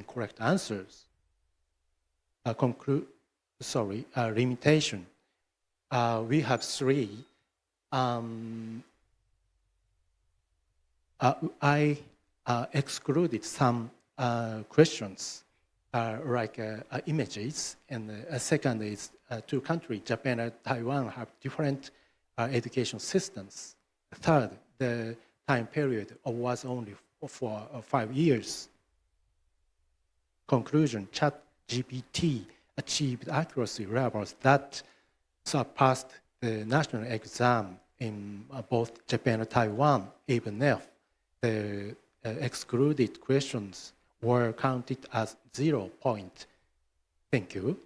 incorrect answers. Limitation. We have three. I excluded some questions like images, and second is two countries, Japan and Taiwan, have different education systems. Third, the time period was only for 5 years. Conclusion, ChatGPT achieved accuracy levels that surpassed the national exam in both Japan and Taiwan, even if the excluded questions were counted as 0 point. Thank you.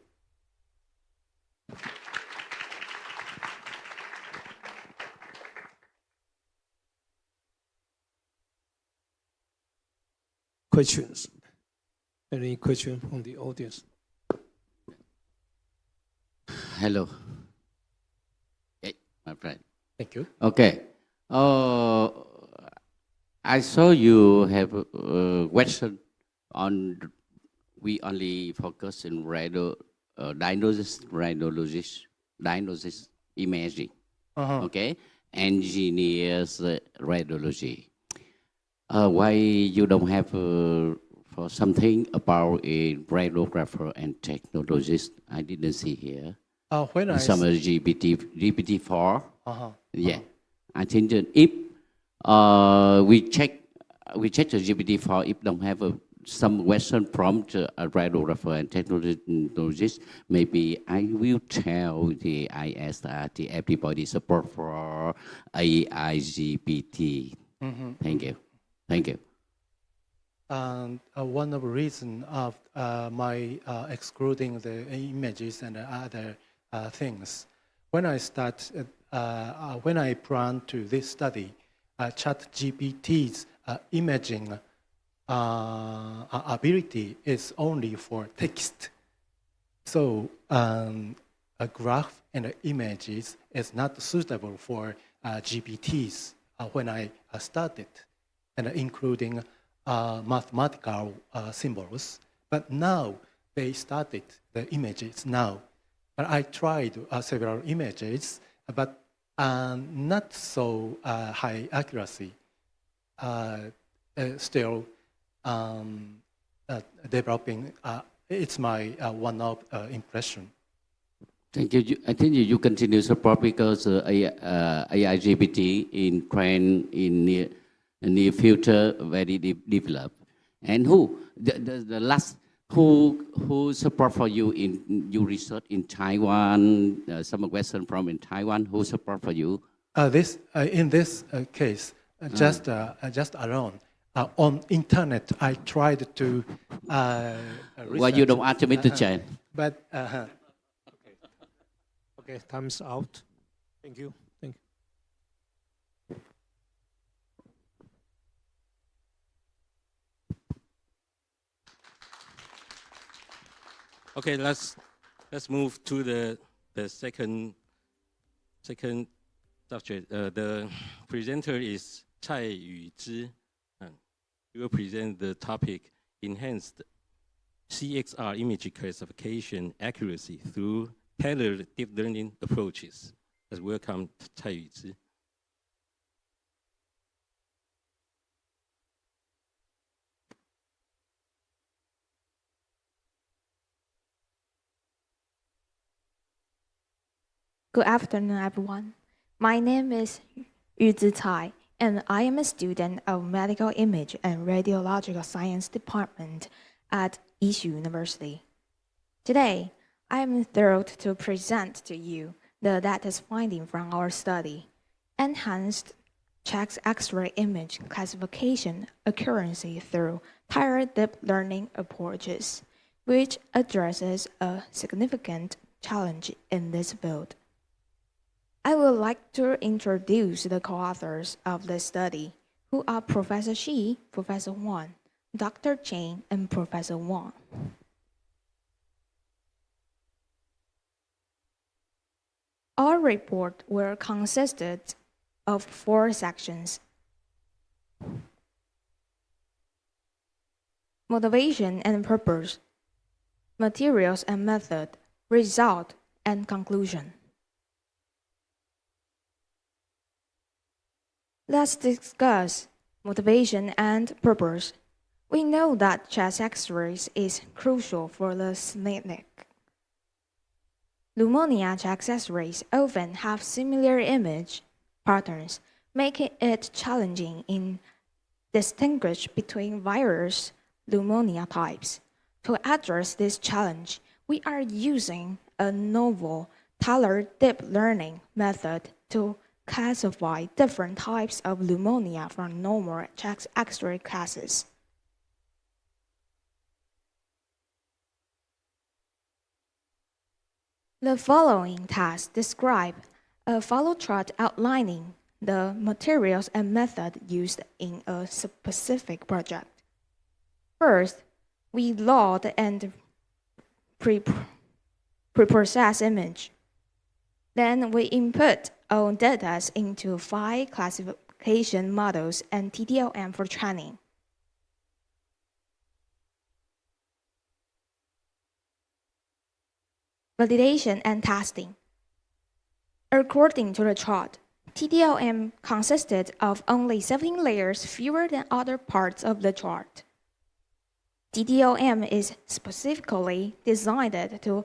Questions? Any question from the audience? Hello. Hey, my friend. Thank you. Okay. I saw you have a question on, we only focus in diagnosis imaging. Okay, engineers radiology. Why you don't have for something about a radiographer and technologist? I didn't see here. When some GPT-4. Yeah, I think that if we check the GPT-4, if don't have some question prompt a radiographer and technologist, maybe I will tell the ISR, the everybody support for AI GPT. Thank you. Thank you. And one of the reasons of my excluding the images and other things, when I plan to this study, ChatGPT's imaging ability is only for text. So a graph and images is not suitable for GPTs when I started, and including mathematical symbols. But now they started the images now. But I tried several images, but not so high accuracy. Still developing. It's my one-off impression. Thank you. I think you continue support because AI GPT in trend in near future very developed. And the last who support for you in your research in Taiwan? Some question from in Taiwan who support for you? In this case, just alone. On internet, I tried to Why you don't ask me to change? But Okay, time's out. Thank you. Thank you. Okay, let's move to the second subject. The presenter is Twsrt. He will present the topic Enhanced CXR image classification accuracy through tailored deep learning approaches. Let's welcome Twsrt. Good afternoon, everyone. My name is Twsrt, and I am a student of Medical Image and Radiological Science Department at Issue University. Today, I am thrilled to present to you the latest finding from our study, Enhanced Checks X-ray Image Classification Accuracy through Tailored Deep Learning Approaches, which addresses a significant challenge in this field. I would like to introduce the co-authors of this study, who are Professor Shi, Professor Wang, Dr. Chen, and Professor Wang. Our report will consisted of 4 sections. motivation and purpose, materials and method, result and conclusion. Let's discuss motivation and purpose. We know that chest X-rays is crucial for the clinic. Pneumonia chest X-rays often have similar image patterns, making it challenging in distinguish between virus pneumonia types. To address this challenge, we are using a novel tailored deep learning method to classify different types of pneumonia from normal chest X-ray cases. The following tasks describe a flow chart outlining the materials and method used in a specific project. First, we load and pre-process image. Then we input all data into 5 classification models and TDLM for training. Validation and testing. According to the chart, TDLM consisted of only 17 layers, fewer than other parts of the chart. TDLM is specifically designed to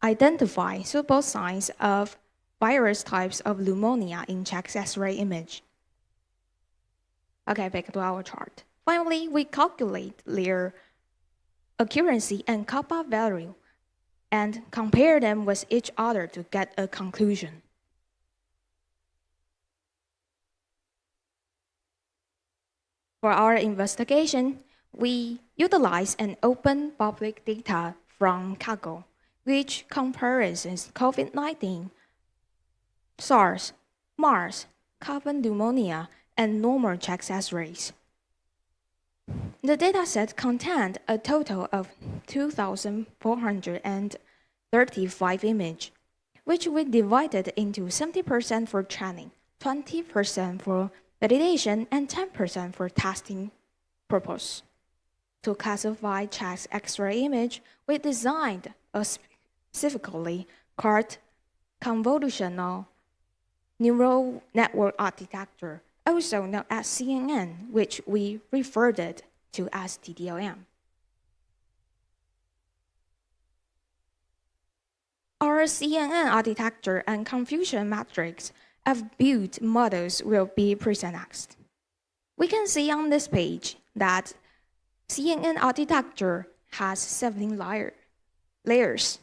identify suitable signs of virus types of pneumonia in chest X-ray image. Okay, back to our chart. Finally, we calculate their accuracy and kappa value and compare them with each other to get a conclusion. For our investigation, we utilize an open public data from Kaggle, which compares COVID-19, SARS, MERS, common pneumonia, and normal chest X-rays. The dataset contained a total of 2,435 images, which we divided into 70% for training, 20% for validation, and 10% for testing purpose. To classify chest X-ray image, we designed a specifically called convolutional neural network architecture, also known as CNN, which we referred to as TDLM. Our CNN architecture and confusion matrix of built models will be presented next. We can see on this page that CNN architecture has 17 layers.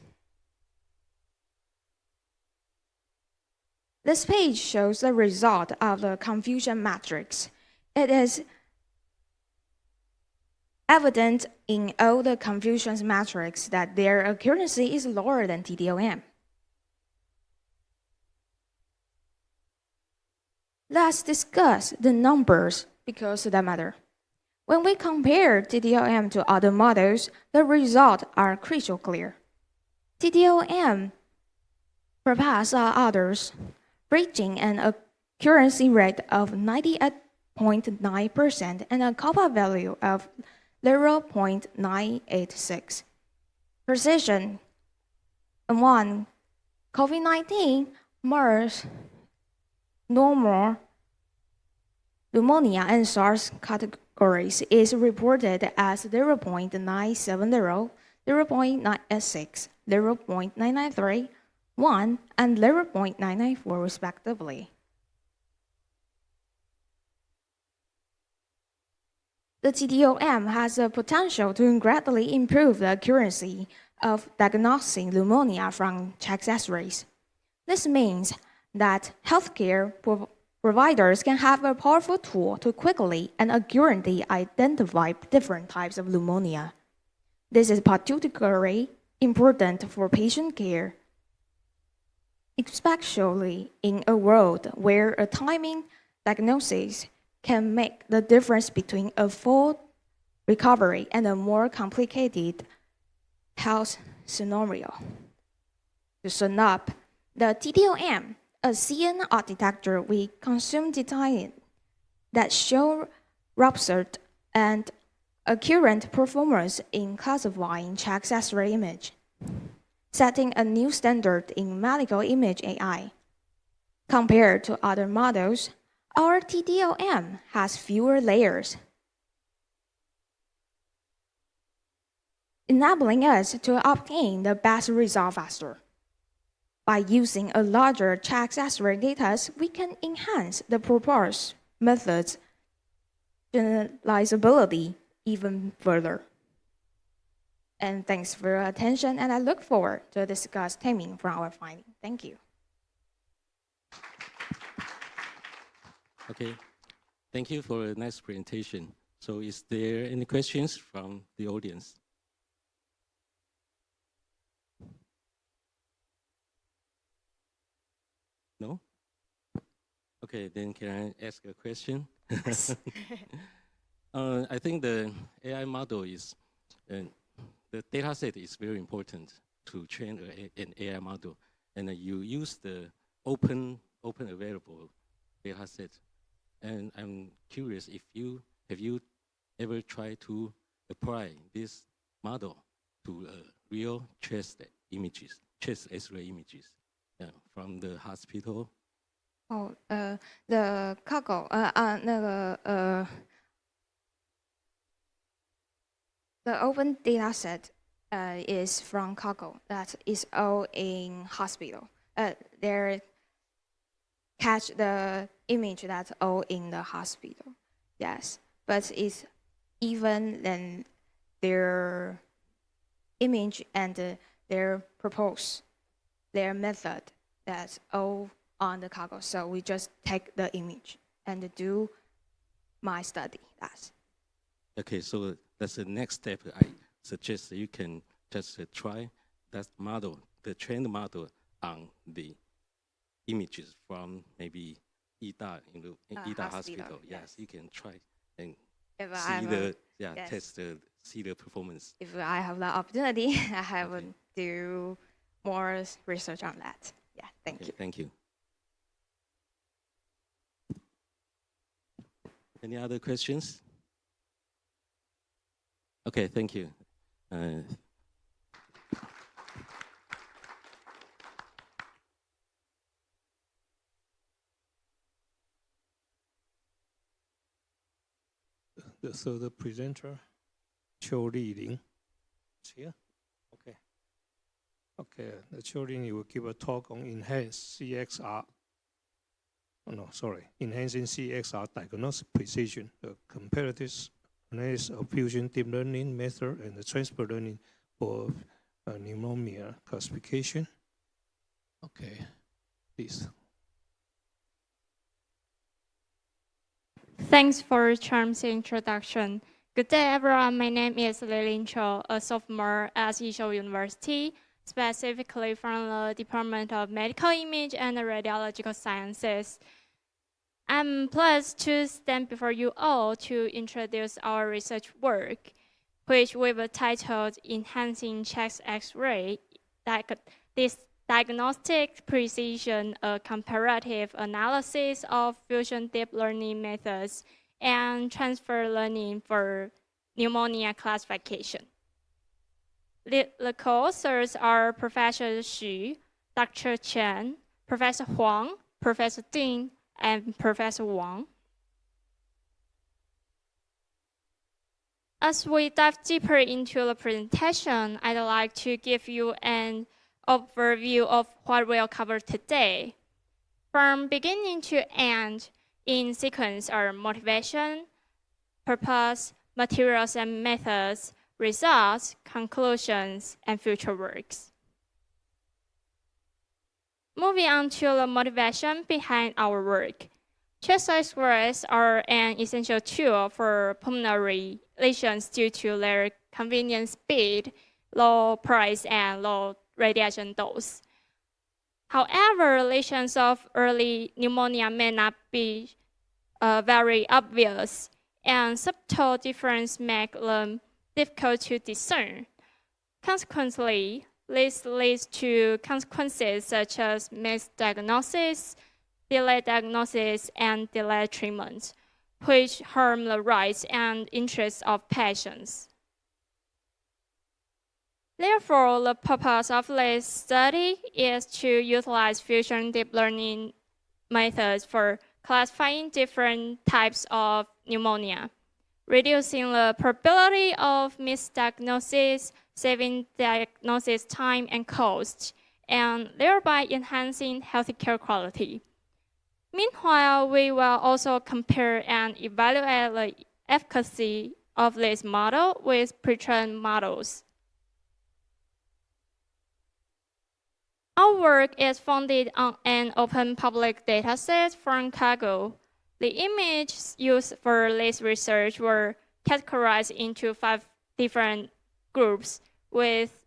This page shows the result of the confusion matrix. It is evident in all the confusion matrix that their accuracy is lower than TDLM. Let's discuss the numbers because they matter. When we compare TDLM to other models, the results are crystal clear. TDLM surpasses others, reaching an accuracy rate of 98.9% and a kappa value of 0.986. Precision among COVID-19, MERS, normal pneumonia, and SARS categories is reported as 0.970, 0.986, 0.993, 1, and 0.994 respectively. The TDLM has the potential to greatly improve the accuracy of diagnosing pneumonia from chest X-rays. This means that healthcare providers can have a powerful tool to quickly and accurately identify different types of pneumonia. This is particularly important for patient care, especially in a world where a timing diagnosis can make the difference between a full recovery and a more complicated health scenario. To sum up, the TDLM, a CNN architecture we consume design that show robust and a current performance in classifying chest X-ray image, setting a new standard in medical image AI. Compared to other models, our TDLM has fewer layers, enabling us to obtain the best result faster. By using a larger chest X-ray data, we can enhance the proposed method's generalizability even further. And thanks for your attention, and I look forward to discuss timing from our finding. Thank you. Okay, thank you for a nice presentation. So is there any questions from the audience? No? Okay, then can I ask a question? Yes. I think the AI model is, the data set is very important to train an AI model. And you use the open available data set. And I'm curious if have you ever tried to apply this model to real chest images, chest X-ray images from the hospital? Oh, the Cargo, the open data set is from Cargo. That is all in hospital. They catch the image that's all in the hospital. Yes, but it's even then their image and their method, that's all on the Cargo. So we just take the image and do my study. That's Okay, so that's the next step. I suggest that you can just try that model, the trained model on the images from maybe IDA, IDA hospital. Yes, you can try and see the performance. If I have the opportunity, I will do more research on that. Yeah, thank you. Thank you. Any other questions? Okay, thank you. The third presenter, Qiu Liling, is here. Okay. Okay, the Qiu Liling will give a talk on enhanced CXR. Oh, no, sorry, enhancing CXR diagnostic precision, the comparative analysis of fusion deep learning method and the transfer learning for pneumonia classification. Okay, please. Thanks for Charm's introduction. Good day, everyone. My name is Lilin Cho, a sophomore at Yizhou University, specifically from the Department of Medical Image and Radiological Sciences. I'm pleased to stand before you all to introduce our research work, which we've titled Enhancing Chest X-ray, this diagnostic precision, a comparative analysis of fusion deep learning methods and transfer learning for pneumonia classification. The co-authors are Professor Xu, Dr. Chen, Professor Huang, Professor Ding, and Professor Wang. As we dive deeper into the presentation, I'd like to give you an overview of what we'll cover today. From beginning to end, in sequence are motivation, purpose, materials and methods, results, conclusions, and future works. Moving on to the motivation behind our work. Chest X-rays are an essential tool for pulmonary lesions due to their convenient speed, low price, and low radiation dose. However, lesions of early pneumonia may not be very obvious, and subtle differences make them difficult to discern. Consequently, this leads to consequences such as misdiagnosis, delayed diagnosis, and delayed treatment, which harm the rights and interests of patients. Therefore, the purpose of this study is to utilize fusion deep learning methods for classifying different types of pneumonia, reducing the probability of misdiagnosis, saving diagnosis time and cost, and thereby enhancing healthcare quality. Meanwhile, we will also compare and evaluate the efficacy of this model with pre-trained models. Our work is founded on an open public dataset from Kaggle. The images used for this research were categorized into 5 different groups, with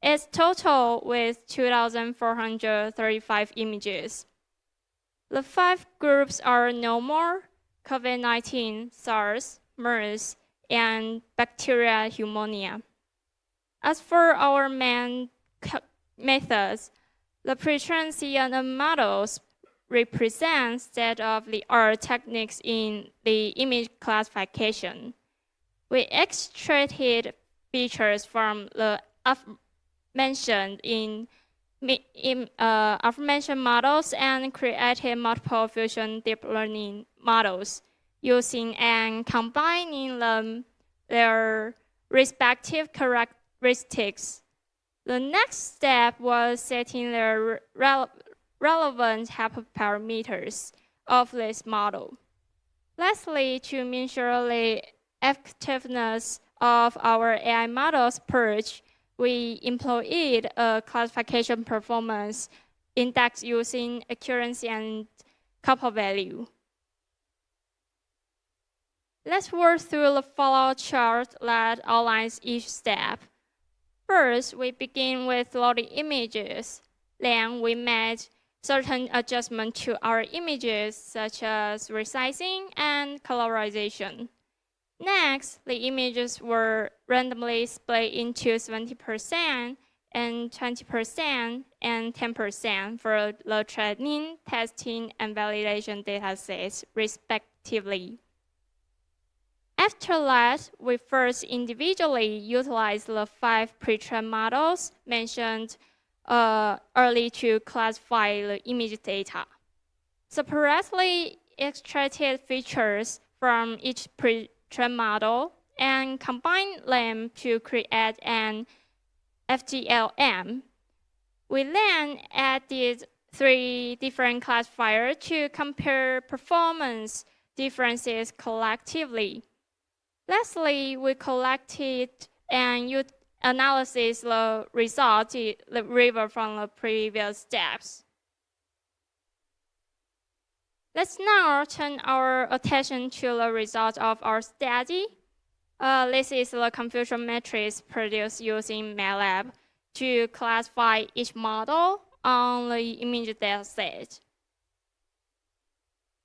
its total with 2,435 images. The 5 groups are pneumonia, COVID-19, SARS, MERS, and bacterial pneumonia. As for our main methods, the pre-trained CNN models represent state-of-the-art techniques in the image classification. We extracted features from the aforementioned models and created multiple fusion deep learning models using and combining them their respective characteristics. The next step was setting the relevant hyperparameters of this model. Lastly, to measure the effectiveness of our AI model's approach, we employed a classification performance index using accuracy and kappa value. Let's work through the follow chart that outlines each step. First, we begin with loading images. Then we made certain adjustments to our images, such as resizing and colorization. Next, the images were randomly split into 70% and 20% and 10% for the training, testing, and validation datasets, respectively. After that, we first individually utilized the 5 pre-trained models mentioned early to classify the image data. Separately extracted features from each pre-trained model and combined them to create an FGLM. We then added 3 different classifiers to compare performance differences collectively. Lastly, we collected and analyzed the results derived from the previous steps. Let's now turn our attention to the results of our study. This is the confusion matrix produced using MATLAB to classify each model on the image dataset.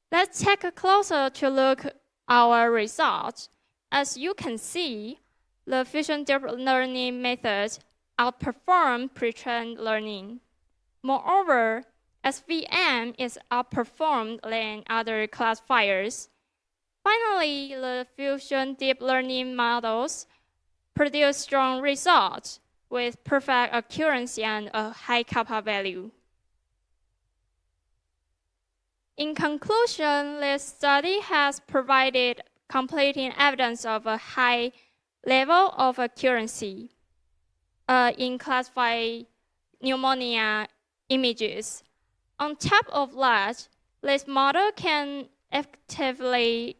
Let's take a closer look at our results. As you can see, the fusion deep learning methods outperform pre-trained learning. Moreover, SVM is outperformed than other classifiers. Finally, the fusion deep learning models produce strong results with perfect accuracy and a high kappa value. In conclusion, this study has provided completing evidence of a high level of accuracy in classifying pneumonia images. On top of that, this model can effectively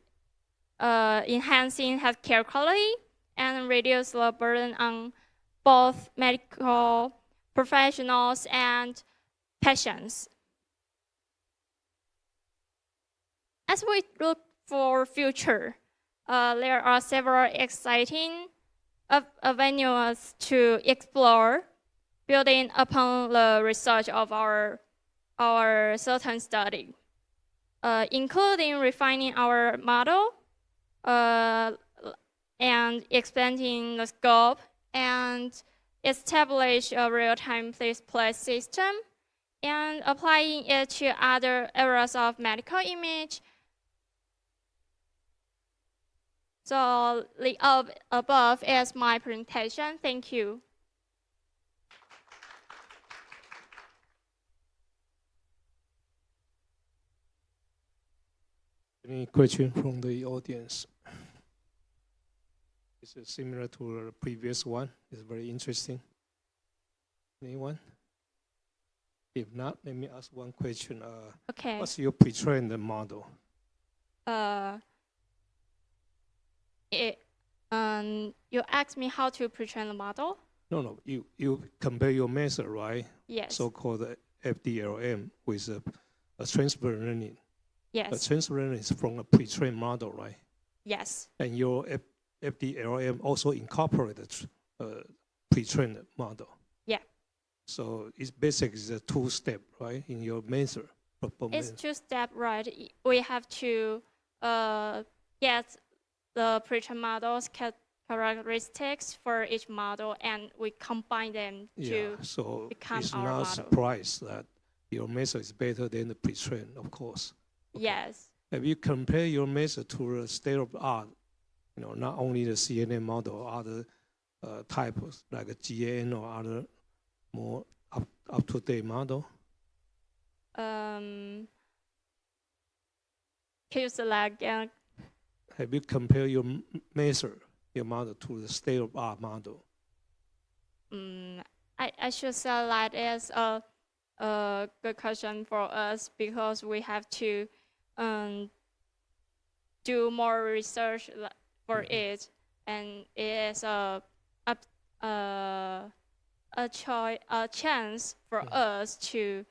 enhancing healthcare quality and reduce the burden on both medical professionals and patients. As we look for future, there are several exciting avenues to explore, building upon the research of our certain study, including refining our model and expanding the scope and establish a real-time place system and applying it to other areas of medical image. So the above is my presentation. Thank you. Any question from the audience? It's similar to the previous one. It's very interesting. Anyone? If not, let me ask one question. Okay. What's your pre-trained model? You asked me how to pre-train the model? No. You compare your method, right? Yes. So-called FDLM with a transfer learning. Yes. A transfer learning is from a pre-trained model, right? Yes. And your FDLM also incorporated pre-trained model. Yeah. So it's basically a two-step, right, in your method. It's two-step, right? We have to get the pre-trained models characteristics for each model, and we combine them to become it's our not a model. surprise that your method is better than the pre-trained, of course. Okay. Yes. Have you compare your method to the state of the art? You know, not only the CNN model, other types like a GAN or other more up-to-date model? Can you select again? Have you compared your method, your model, to the state of the art model? I should say that is a good question for us because we have to do more research for it, and it is a chance for us to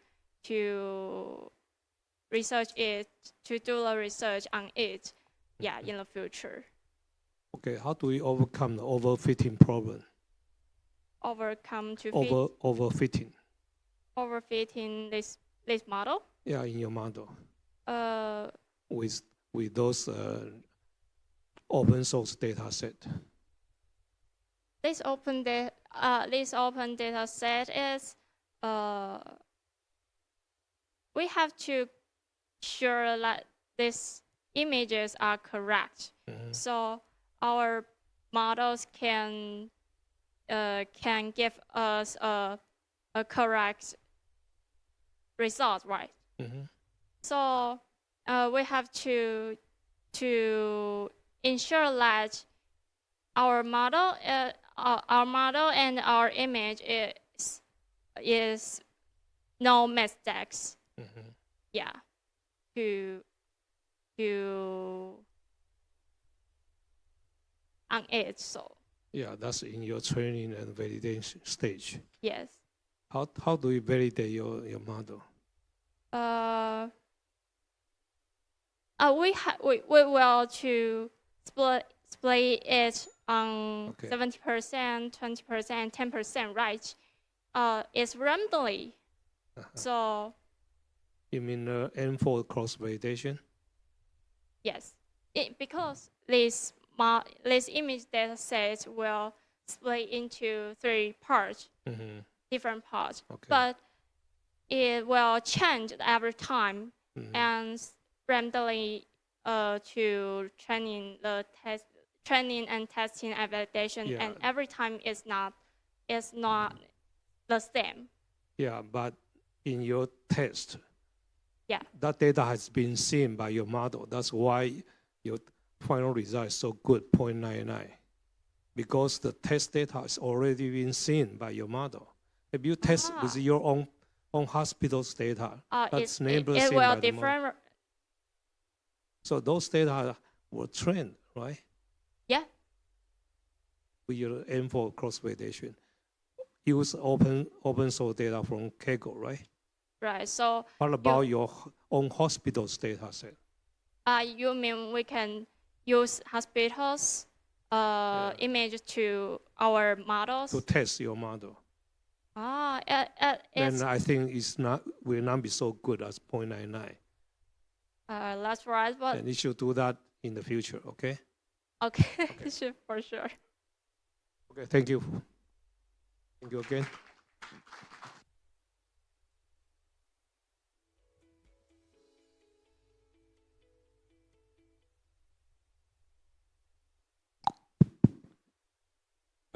research it, to do the research on it, in the future. Okay, how do we overcome the overfitting problem? Overcome to Overfitting. Overfitting this model? Yeah, in your model. With those open source data set. This open data set is we have to sure that these images are correct. So our models can give us a correct result, right? So we have to ensure that our model and our image is no mistakes. Yeah, to on it. So yeah, that's in your training and validation stage. yes. How do you validate your model? We will to split it on 70%, 20%, 10%, right? It's randomly. So you mean N4 cross validation? Yes, because this image data set will split into 3 parts, different parts, but it will change every time and randomly to training and testing and validation, and every time it's not the same. Yeah, but in your test, that data has been seen by your model. That's why your final result is so good, 0.99, because the test data has already been seen by your model. If you test with your own hospital's data, that's never seen by the model. So those data were trained, right? Yeah. With your N4 cross validation, use open source data from Kaggle, right? Right. So what about your own hospital's data set? You mean we can use hospitals' image to our models to test your model? Then I think will not be so good as 0.99. That's right, but and you should do that in the future, okay? Okay. Sure, for sure. Okay, thank you. Thank you again.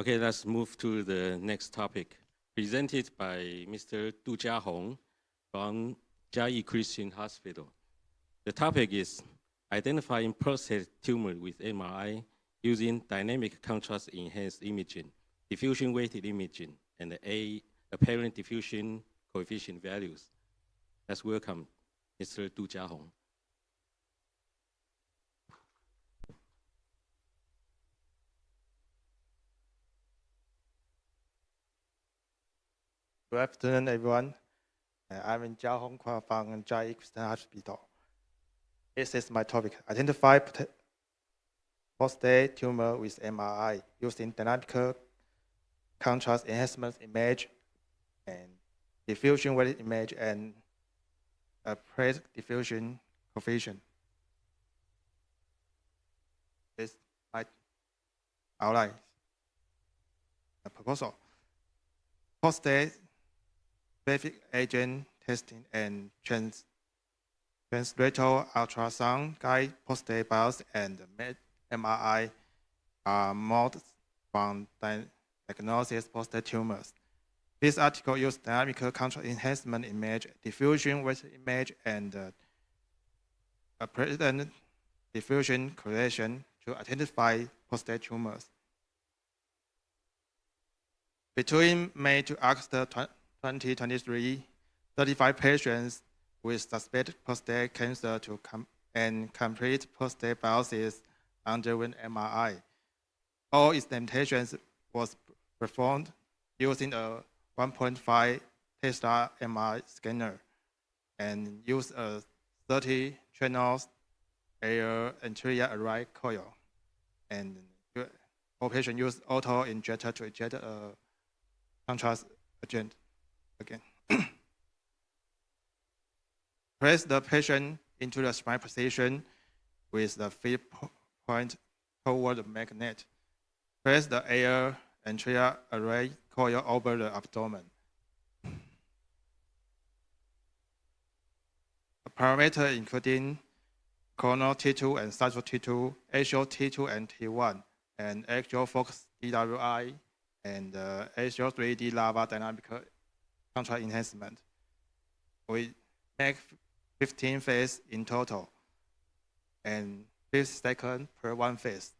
Okay, let's move to the next topic, presented by Mr. Du Jiahong from Jiayi Christian Hospital. The topic is identifying prostate tumor with MRI using dynamic contrast enhanced imaging, diffusion weighted imaging, and apparent diffusion coefficient values. Let's welcome Mr. Du Jiahong. Good afternoon, everyone. I'm Jia Hong from Jiayi Christian Hospital. This is my topic: identify prostate tumor with MRI using dynamic contrast enhancement image and diffusion weighted image and apparent diffusion coefficient. This is my outline. A proposal: prostate specific agent testing and translational ultrasound guide prostate biopsy and MRI are modes from diagnosis prostate tumors. This article uses dynamic contrast enhancement image, diffusion weighted image, and apparent diffusion correlation to identify prostate tumors. Between May to August 2023, 35 patients with suspected prostate cancer and complete prostate biopsies underwent MRI. All examinations was performed using a 1.5 Twsrt MRI scanner and used a 30 channels air anterior array coil. And all patients used auto injector to inject a contrast agent. Again. Place the patient into the spine position with the feet point toward the magnet. Place the air anterior array coil over the abdomen. A parameter including coronal T2 and central T2, axial T2 and T1, and axial focus DWI, and axial 3D lava dynamic contrast enhancement. We make 15 phases in total, and 50 seconds per one phase.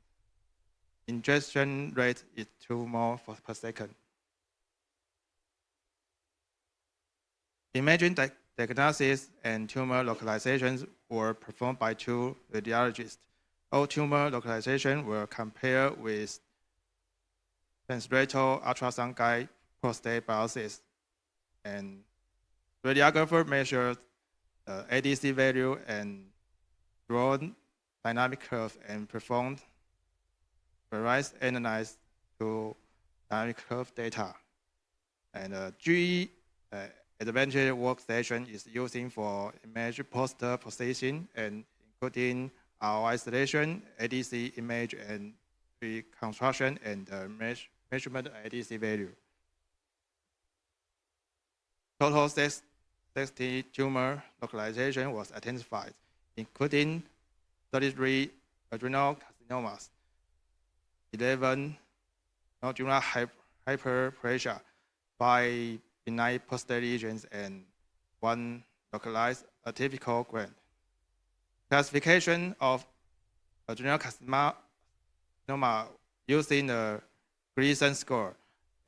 Ingestion rate is 2 mol per second. Imaging diagnosis and tumor localizations were performed by 2 radiologists. All tumor localizations were compared with translational ultrasound guide prostate biopsies, and radiographer measured ADC value and drawn dynamic curve and performed various analysis to dynamic curve data. And GE advantage workstation is using for image poster processing and including our isolation, ADC image, and reconstruction and measurement ADC value. Total 60 tumor localization was identified, including 33 adrenal carcinomas, 11 nodular hyperplasia, 5 benign prostate lesions, and 1 localized atypical gland. Classification of adrenal carcinoma using the Gleason score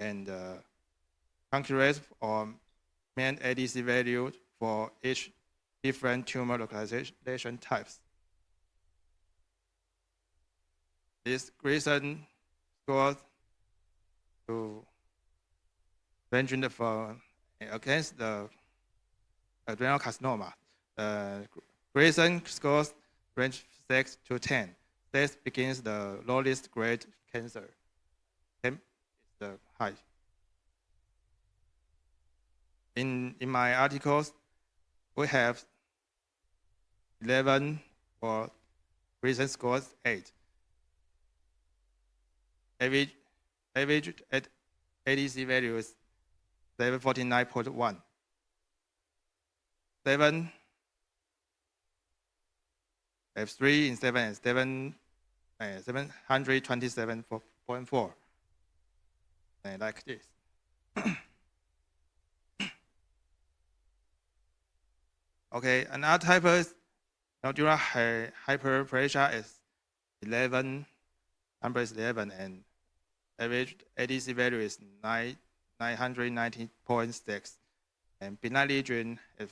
and concurrent or mean ADC value for each different tumor localization types. This Gleason score to ranging from against the adrenal carcinoma. Gleason scores range 6 to 10. 6 begins the lowest grade cancer. 10 is the high. In my articles, we have 11 for Gleason scores 8. Average ADC value is 749.1. 7 F3 in 7 and 7 727.4. like this. Okay, another type of nodular hyperplasia is 11, number is 11, and average ADC value is 990.6, and benign lesion is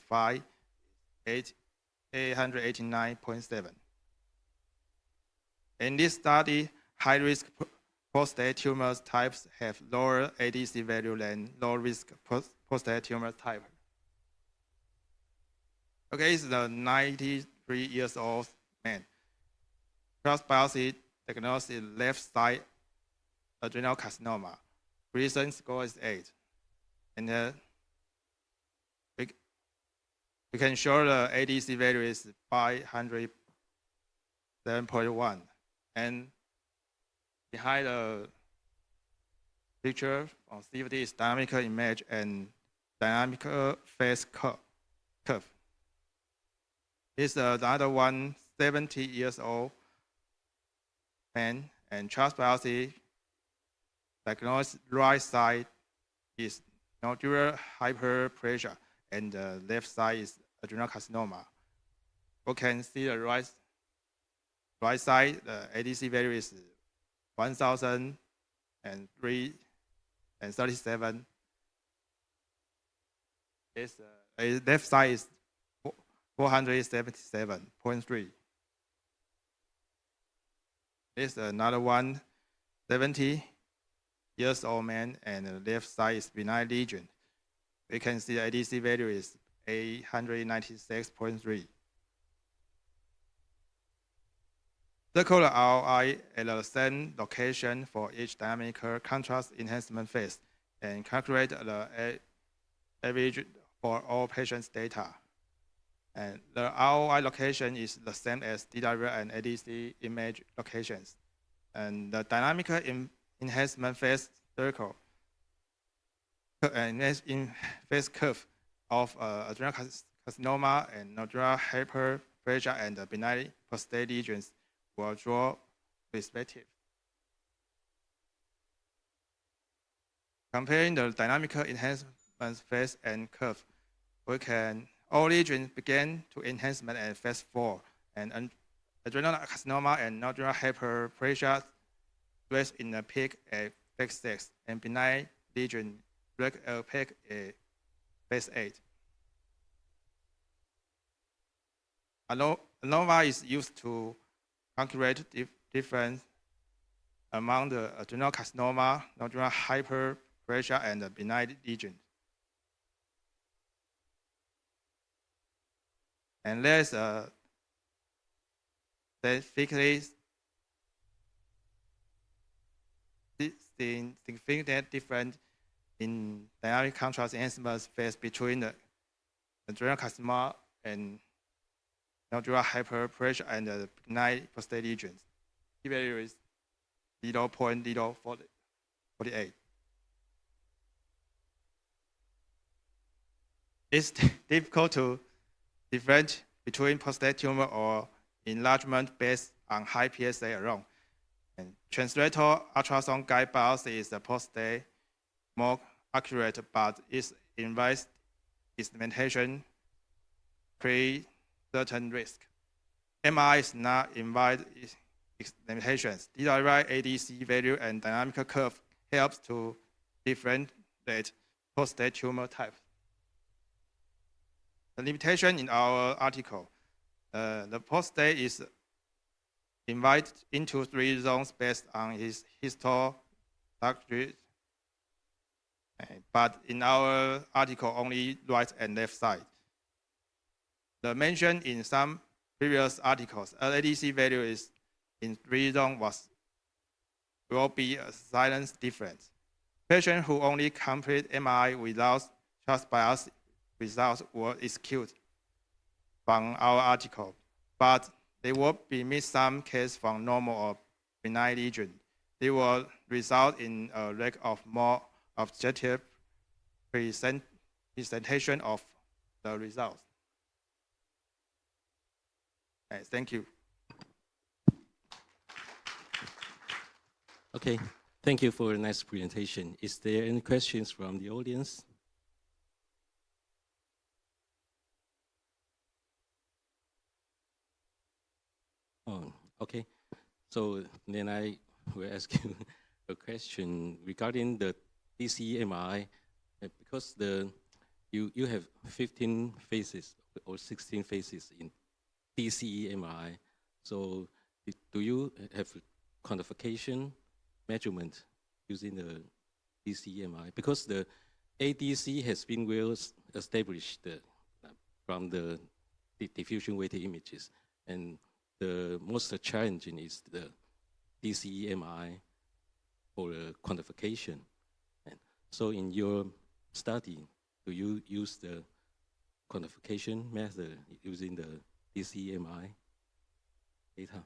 889.7. In this study, high-risk prostate tumor types have lower ADC value than low-risk prostate tumor type. Okay, it's the 93 years old man. Cross biopsy diagnosis left side adrenal carcinoma. Recent score is 8. And we can show the ADC value is 507.1. And behind the picture on CVD is dynamic image and dynamic phase curve. It's another one, 70 years old man, and chest biopsy diagnosed right side is nodular hyperplasia, and the left side is adrenal carcinoma. We can see the right side, the ADC value is 1,003.37. Left side is 477.3. This is another one, 70 years old man, and the left side is benign lesion. We can see the ADC value is 896.3. Circle the ROI at the same location for each dynamic contrast enhancement phase and calculate the average for all patients' data. And the ROI location is the same as DWR and ADC image locations. And the dynamic enhancement phase circle and in phase curve of adrenal carcinoma and nodular hyperplasia and benign prostate lesions will draw respective. Comparing the dynamic enhancement phase and curve, we can all lesions begin to enhancement at phase 4, and adrenal carcinoma and nodular hyperplasia rest in a peak at phase 6, and benign lesion break a peak at phase 8. ANOVA is used to calculate difference among the adrenal carcinoma, nodular hyperplasia, and the benign lesion. And there's a significantly significant difference in dynamic contrast enhancement phase between the adrenal carcinoma and nodular hyperplasia and the benign prostate lesions. P value is 0.048. It's difficult to differentiate between prostate tumor or enlargement based on high PSA alone. And translator ultrasound guide biopsy is the prostate more accurate, but its invites instrumentation create certain risk. MRI is not invite its limitations. DWI ADC value and dynamic curve helps to differentiate prostate tumor types. The limitation in our article, the prostate is divided into 3 zones based on his histology, but in our article only right and left side. The mention in some previous articles, ADC value is in 3 zones will be a silent difference. Patients who only complete MRI without chest biopsy results were excluded from our article, but they will be miss some cases from normal or benign lesion. They will result in a lack of more objective presentation of the results. Thank you. Okay, Thank you for a nice presentation. Is there any questions from the audience? Oh, okay. So then I will ask you a question regarding the DCMI, because you have 15 phases or 16 phases in DCMI. So do you have quantification measurement using the DCMI? Because the ADC has been well established from the diffusion weighted images, and the most challenging is the DCMI for quantification. And so in your study, do you use the quantification method using the DCMI data?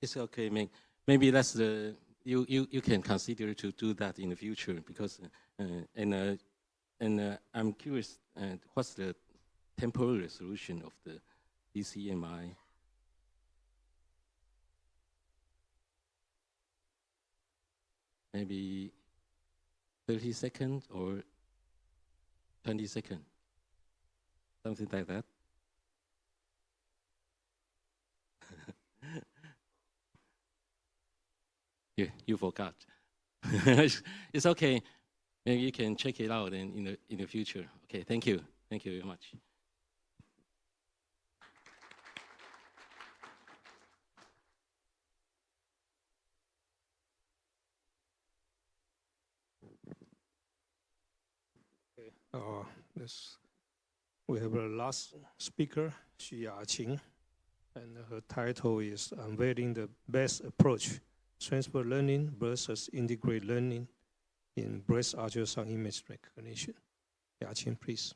It's okay. Maybe that's you can consider to do that in the future, because I'm curious, what's the temporal resolution of the DCMI? Maybe 30 seconds or 20 seconds, something like that. Yeah, you forgot. It's okay. Maybe you can check it out in the future. Okay, thank you. Thank you very much. We have a last speaker, Xu Yaqing, and her title is Unveiling the Best Approach, Transfer Learning versus Integrated Learning in Breast Ultrasound Image Recognition. Yaqing, please.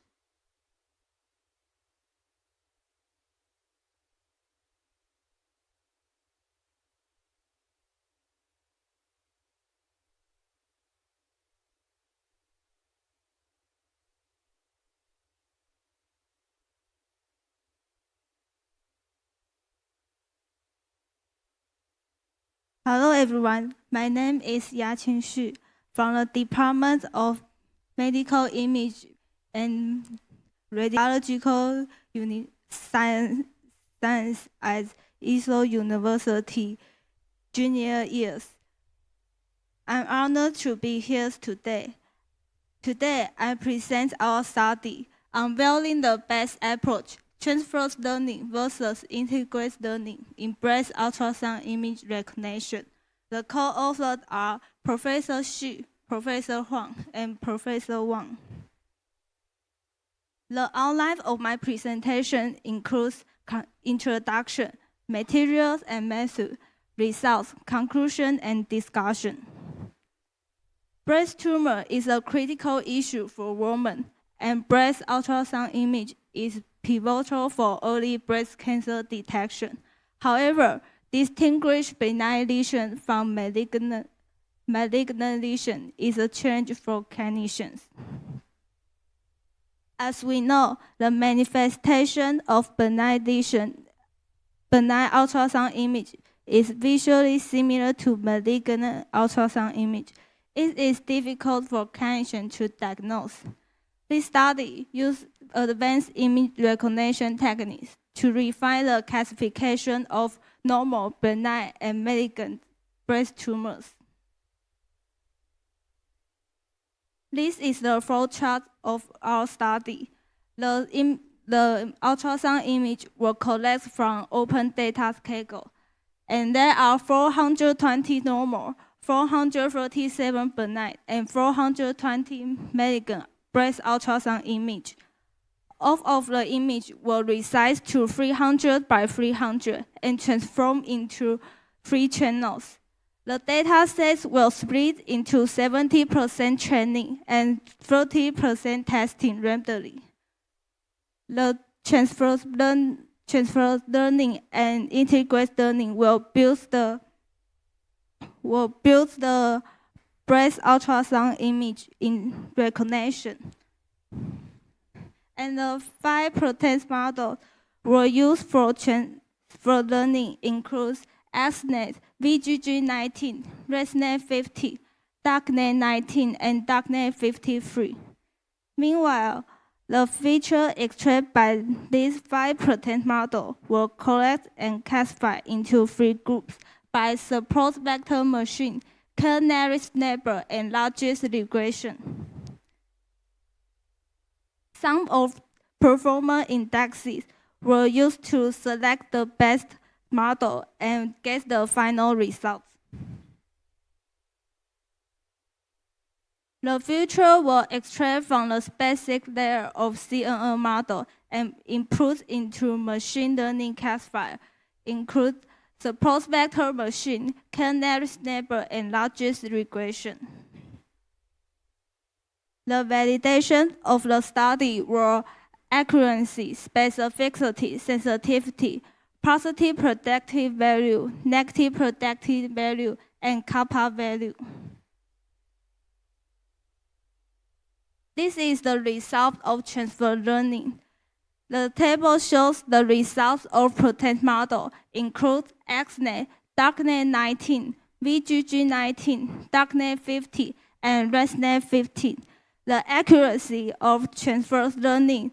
Hello everyone, my name is Yaqing Xu from the Department of Medical Image and Radiological Science at Iso University junior years. I'm honored to be here today. Today, I present our study, Unveiling the Best Approach, Transfer Learning versus Integrated Learning in Breast Ultrasound Image Recognition. The co-authors are Professor Xu, Professor Huang, and Professor Wang. The outline of my presentation includes introduction, materials and methods, results, conclusion, and discussion. Breast tumor is a critical issue for women, and breast ultrasound image is pivotal for early breast cancer detection. However, distinguish benign lesion from malignant lesion is a challenge for clinicians. As we know, the manifestation of benign ultrasound image is visually similar to malignant ultrasound image. It is difficult for clinicians to diagnose. This study used advanced image recognition techniques to refine the classification of normal, benign, and malignant breast tumors. This is the flow chart of our study. The ultrasound image will collect from open data schedule, and there are 420 normal, 437 benign, and 420 malignant breast ultrasound image. All of the image will resize to 300 by 300 and transform into 3 channels. The data sets will split into 70% training and 30% testing randomly. The transfer learning and integrated learning will build the breast ultrasound image in recognition. And the 5 protein models were used for learning includes XNet, VGG19, ResNet 50, DarkNet 19, and DarkNet 53. Meanwhile, the features extracted by these 5 protein models were collected and classified into 3 groups by support vector machine, nearest neighbor, and largest regression. Some of performance indexes were used to select the best model and get the final results. The feature will extract from the specific layer of CNN model and input into machine learning classifier, include support vector machine, nearest neighbor, and largest regression. The validation of the study were accuracy, specificity, sensitivity, positive predictive value, negative predictive value, and kappa value. This is the result of transfer learning. The table shows the results of protein model, include XNet, DarkNet 19, VGG19, DarkNet 50, and ResNet 15. The accuracy of transfer learning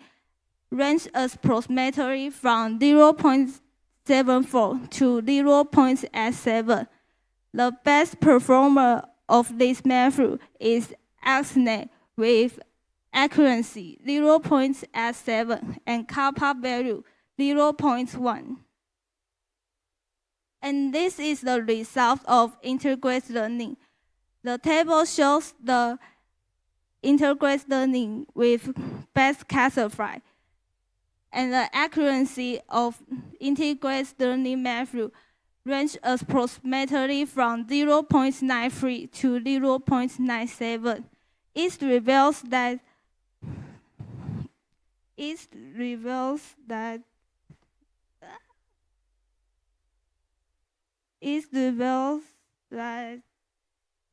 ranges approximately from 0.74 to 0.87. The best performer of this method is XNet with accuracy 0.87 and kappa value 0.1. And this is the result of integrated learning. The table shows the integrated learning with best classified, and the accuracy of integrated learning method ranges approximately from 0.93 to 0.97. It reveals that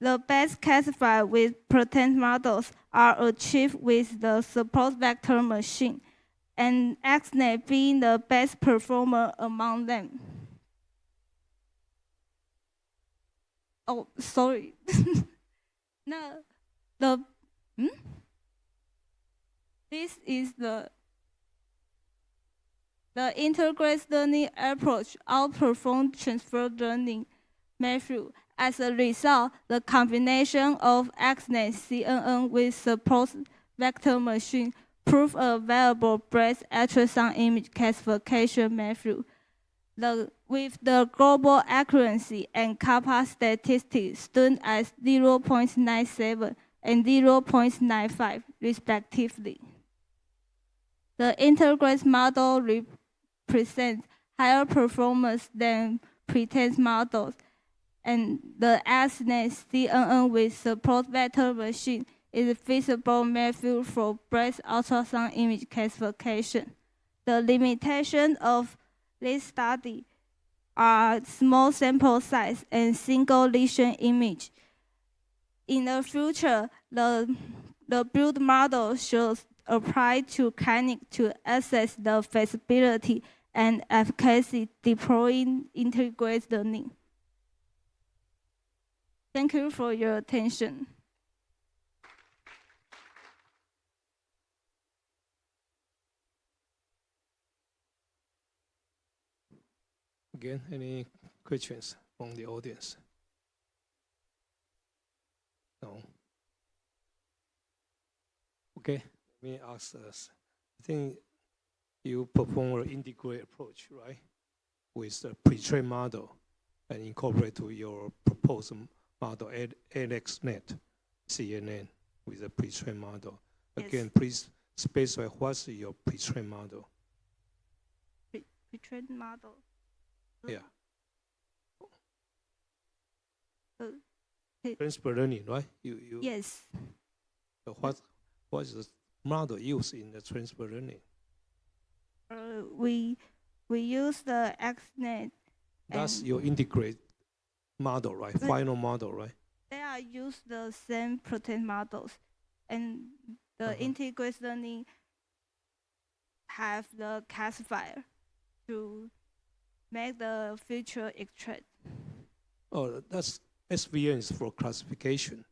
the best classified with protein models are achieved with the support vector machine, and XNet being the best performer among them. Oh, sorry. No, this is the integrated learning approach outperformed transfer learning method. As a result, the combination of XNet CNN with support vector machine proved a valuable breast ultrasound image classification method. With the global accuracy and kappa statistics stood at 0.97 and 0.95 respectively. The integrated model represents higher performance than pretest models, and the XNet CNN with support vector machine is a feasible method for breast ultrasound image classification. The limitation of this study are small sample size and single lesion image. In the future, the build model should apply to clinic to assess the feasibility and efficacy deploying integrated learning. Thank you for your attention. Again, any questions from the audience? No. Okay, let me ask us. I think you perform an integrated approach, right? With the pre-trained model and incorporate to your proposed model, AlexNet, CNN, with a pre-trained model. Yes. Again, please specify what's your pre-trained model. Pre-trained model. Yeah. Okay. Transfer learning, right? Yes. So what is the model used in the transfer learning? We use the XNet. That's and your integrate model, right? But- Final model, right? They are use the same protein models, and the integrated learning have the classifier to make the future extract. Oh, that's SVM is for classification,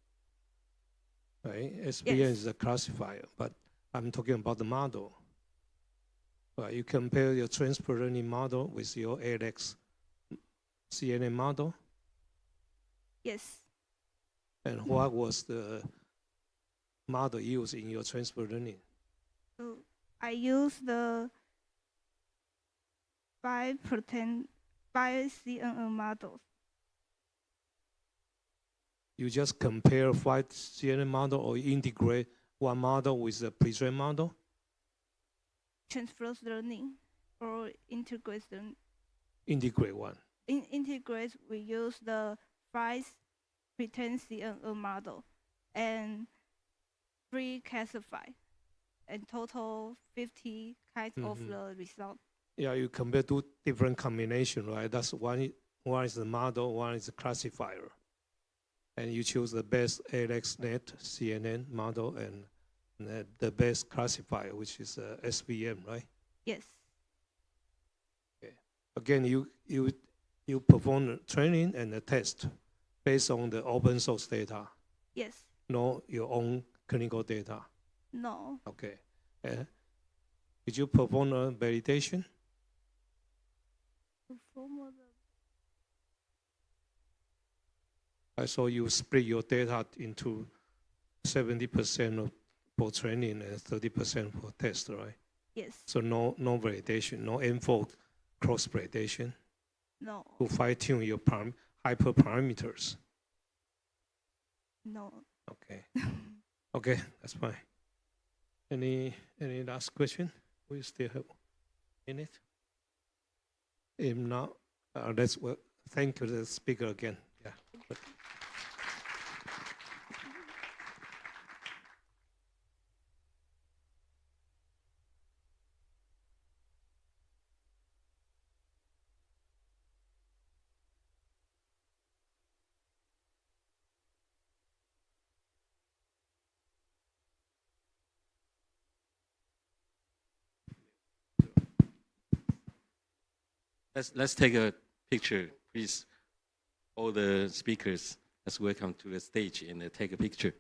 right? SVM Yes. is a classifier, but I'm talking about the model. Right, you compare your transfer learning model with your ALX CNN model, Yes. and what was the model used in your transfer learning? So I use the 5 CNN models. You just compare 5 CNN model or you integrate one model with the pre-trained model? Transfer learning or integrate learning. Integrate one. In integrate, we use the 5 pretend CNN model and 3 classify, and total 50 kinds of the result. Yeah, you compare two different combination, right? That's one is the model, one is the classifier. And you choose the best AlexNet CNN model and the best classifier, which is SVM, right? Yes. Okay. Again, you perform the training and the test based on the open source data, Yes. not your own clinical data. No. Okay. Did you perform a validation? I saw you split your data into 70% for training and 30% for test, right? Yes. So no validation, no n-fold cross validation No. to fine-tune your hyperparameters. No. Okay. Okay, that's fine. Any last question? We still have a minute. If not, let's thank you the speaker again. Yeah. Let's take a picture, please. All the speakers, let's welcome to the stage and take a picture.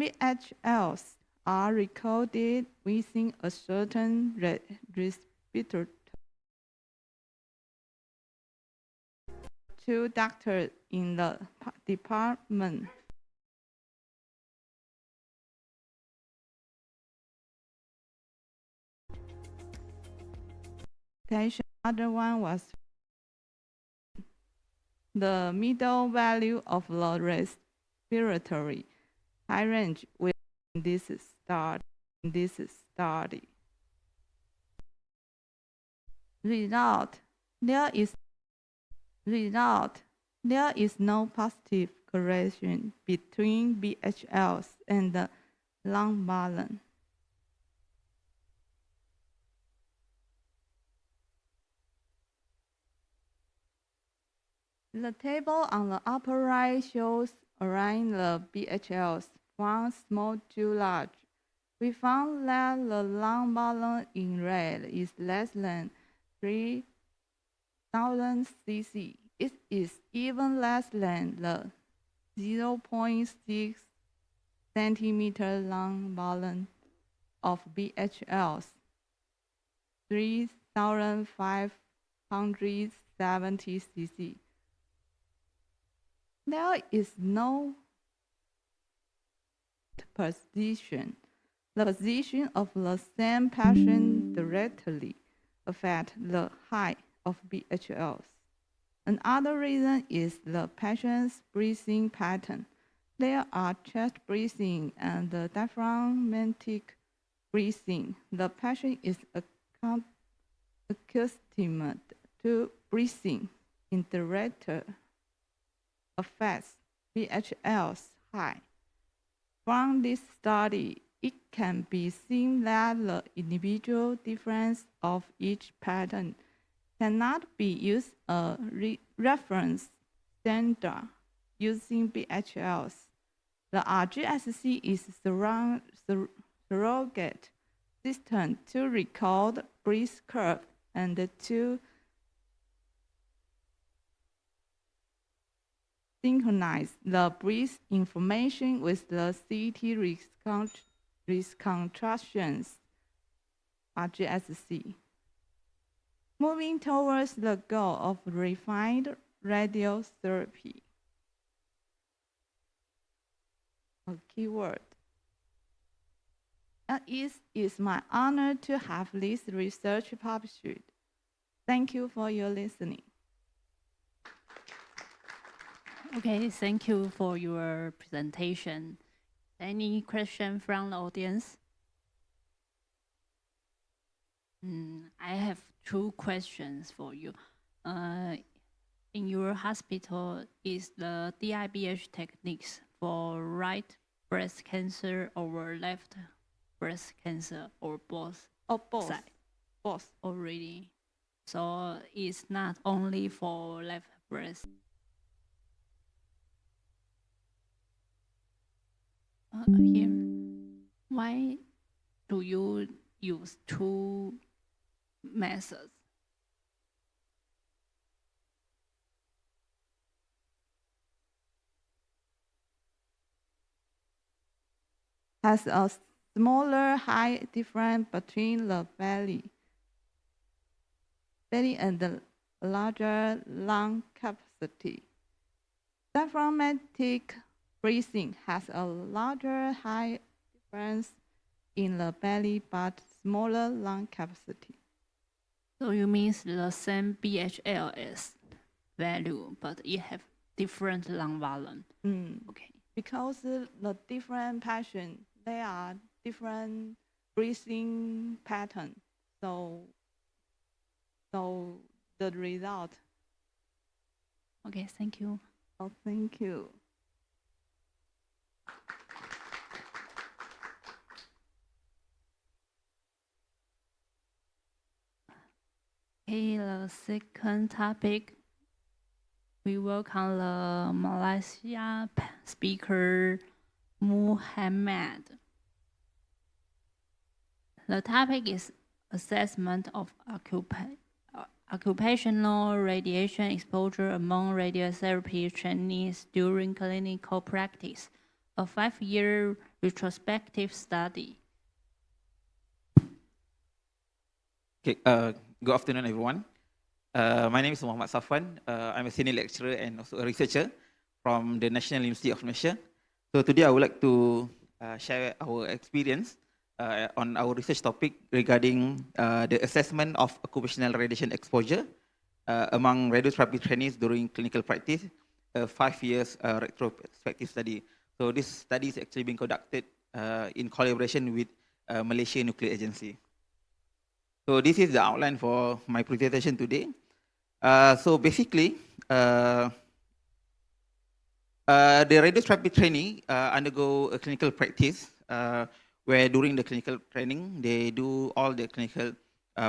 VHLs are recorded within a certain respirator. Two doctors in the department. Other one was the middle value of the respiratory high range within this study. Result, there is no positive correlation between BHLs and the lung balance. The table on the upper right shows around the BHLs from small to large. We found that the lung balance in red is less than 3,000 cc. It is even less than the 0.6 centimeter lung balance of BHLs, 3,570 cc. There is no position. The position of the same patient directly affects the height of BHLs. Another reason is the patient's breathing pattern. There are chest breathing and diaphragmatic breathing. The patient is accustomed to breathing in director affects BHL's height. From this study, it can be seen that the individual difference of each pattern cannot be used as a reference standard using BHLs. The RGSC is a surrogate system to record breath curve and to synchronize the breath information with the CT reconstructions, RGSC. Moving towards the goal of refined radiotherapy. A keyword. It is my honor to have this research published. Thank you for your listening. Okay, thank you for your presentation. Any question from the audience? I have 2 questions for you. In your hospital, is the DIBH techniques for right breast cancer or left breast cancer or both? Or both. Side? Both. Already. So it's not only for left breast. Here, why do you use 2 methods? Has a smaller height difference between the belly and the larger lung capacity. Diaphragmatic breathing has a larger height difference in the belly but smaller lung capacity. So you mean the same BHLS value, but it have different lung volume. Okay. Because the different patients, they are different breathing pattern. So the result. Okay, thank you. Oh, thank you. Okay, the second topic, we welcome the Malaysia speaker, Muhammad. The topic is assessment of occupational radiation exposure among radiotherapy trainees during clinical practice. A 5-year retrospective study? Okay, good afternoon, everyone. My name is Muhammad Safwan. I'm a senior lecturer and also a researcher from the National University of Malaysia. So today I would like to share our experience on our research topic regarding the assessment of occupational radiation exposure among radiotherapy trainees during clinical practice, a 5 years retrospective study. So this study is actually being conducted in collaboration with Malaysia Nuclear Agency. So this is the outline for my presentation today. So basically, the radiotherapy trainee undergo a clinical practice where during the clinical training, they do all the clinical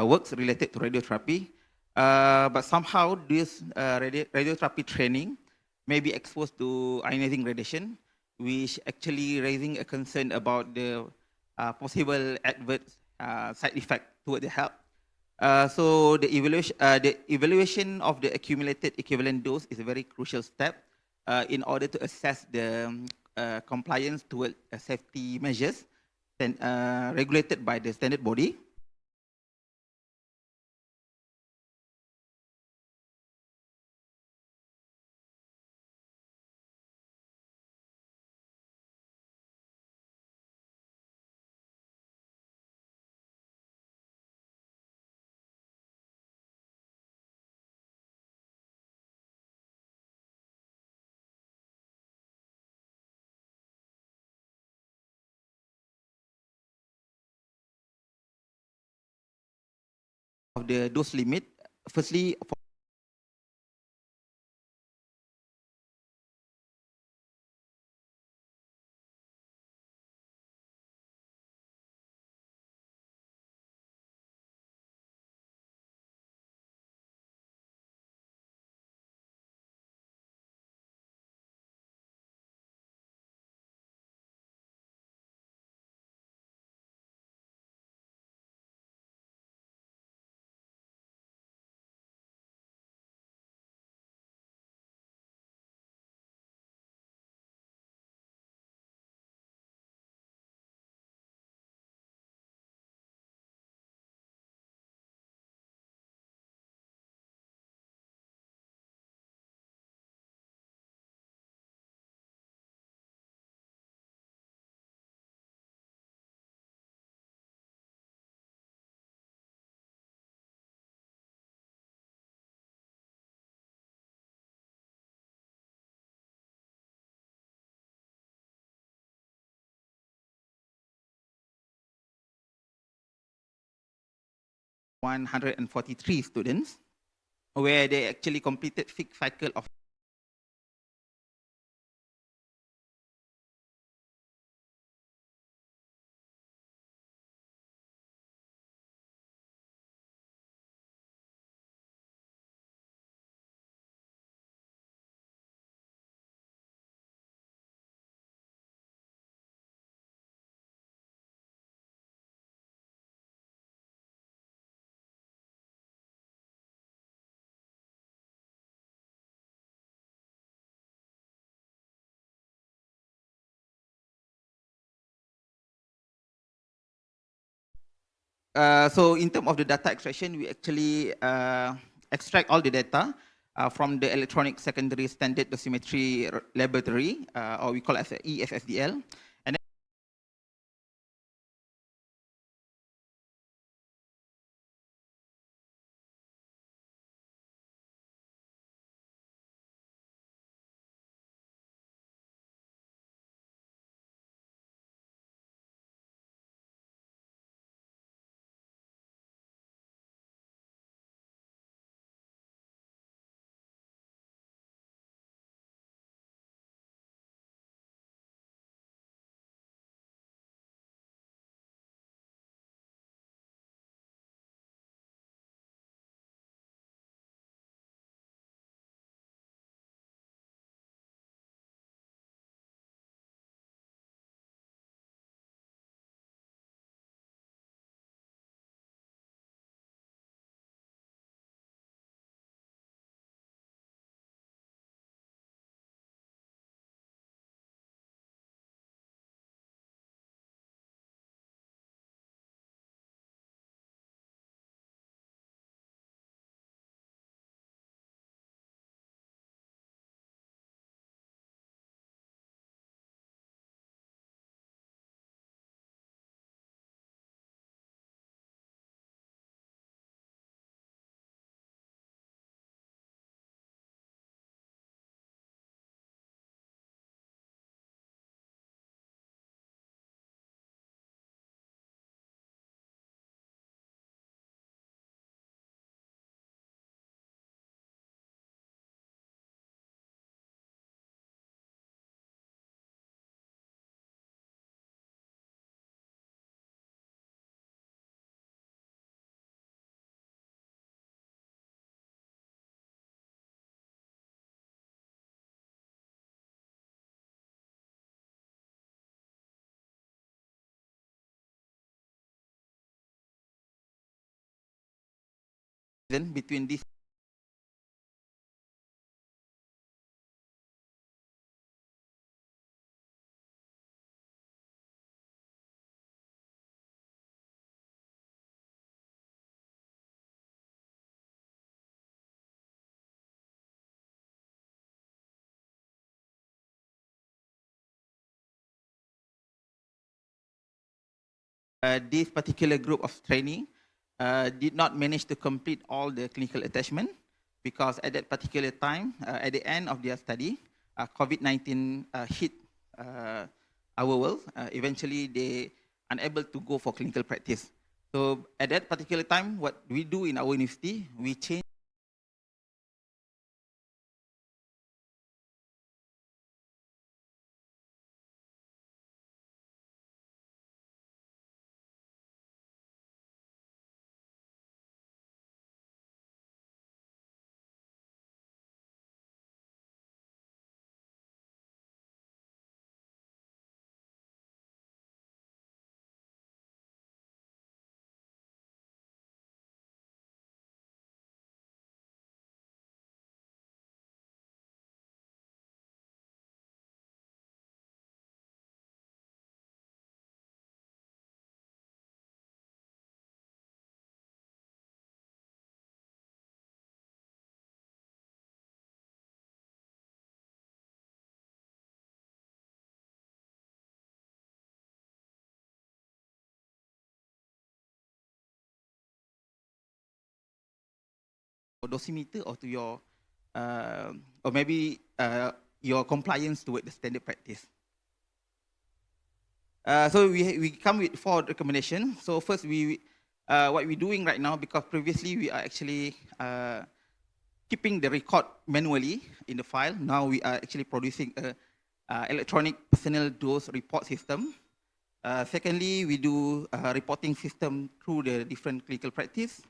works related to radiotherapy. But somehow this radiotherapy training may be exposed to ionizing radiation, which actually raising a concern about the possible adverse side effect toward the health. So the evaluation of the accumulated equivalent dose is a very crucial step in order to assess the compliance toward safety measures regulated by the standard body. Of the dose limit, firstly, for (143 students, where they actually completed 6 cycle of so in terms of the data extraction, we actually extract all the data from the electronic secondary standard dosimetry laboratory, or we call it as ESSDL. between these this particular group of trainee did not manage to complete all the clinical attachment because at that particular time, at the end of their study, COVID-19 hit our world. Eventually, they unable to go for clinical practice. So at that particular time, what we do in our university, we change dosimeter or to your or maybe your compliance toward the standard practice. So we come with 4 recommendations. So first, what we're doing right now, because previously we are actually keeping the record manually in the file. Now we are actually producing a electronic personal dose report system. Secondly, we do a reporting system through the different clinical practice.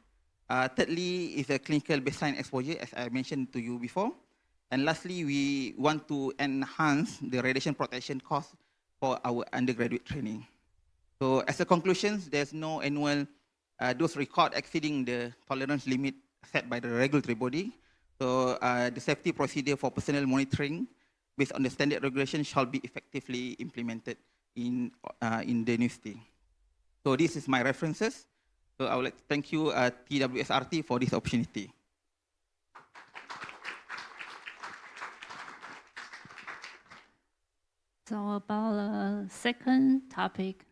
Thirdly, is a clinical baseline exposure, as I mentioned to you before. And lastly, we want to enhance the radiation protection cost for our undergraduate training. So as a conclusion, there's no annual dose record exceeding the tolerance limit set by the regulatory body. So the safety procedure for personnel monitoring based on the standard regulation shall be effectively implemented in the university. So this is my references. So I would like to thank you, TWSRT, for this opportunity. So about the second topic,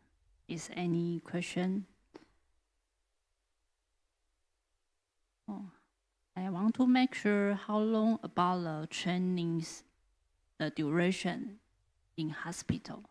is any question? Oh, I want to make sure how long about the trainings, the duration in hospital.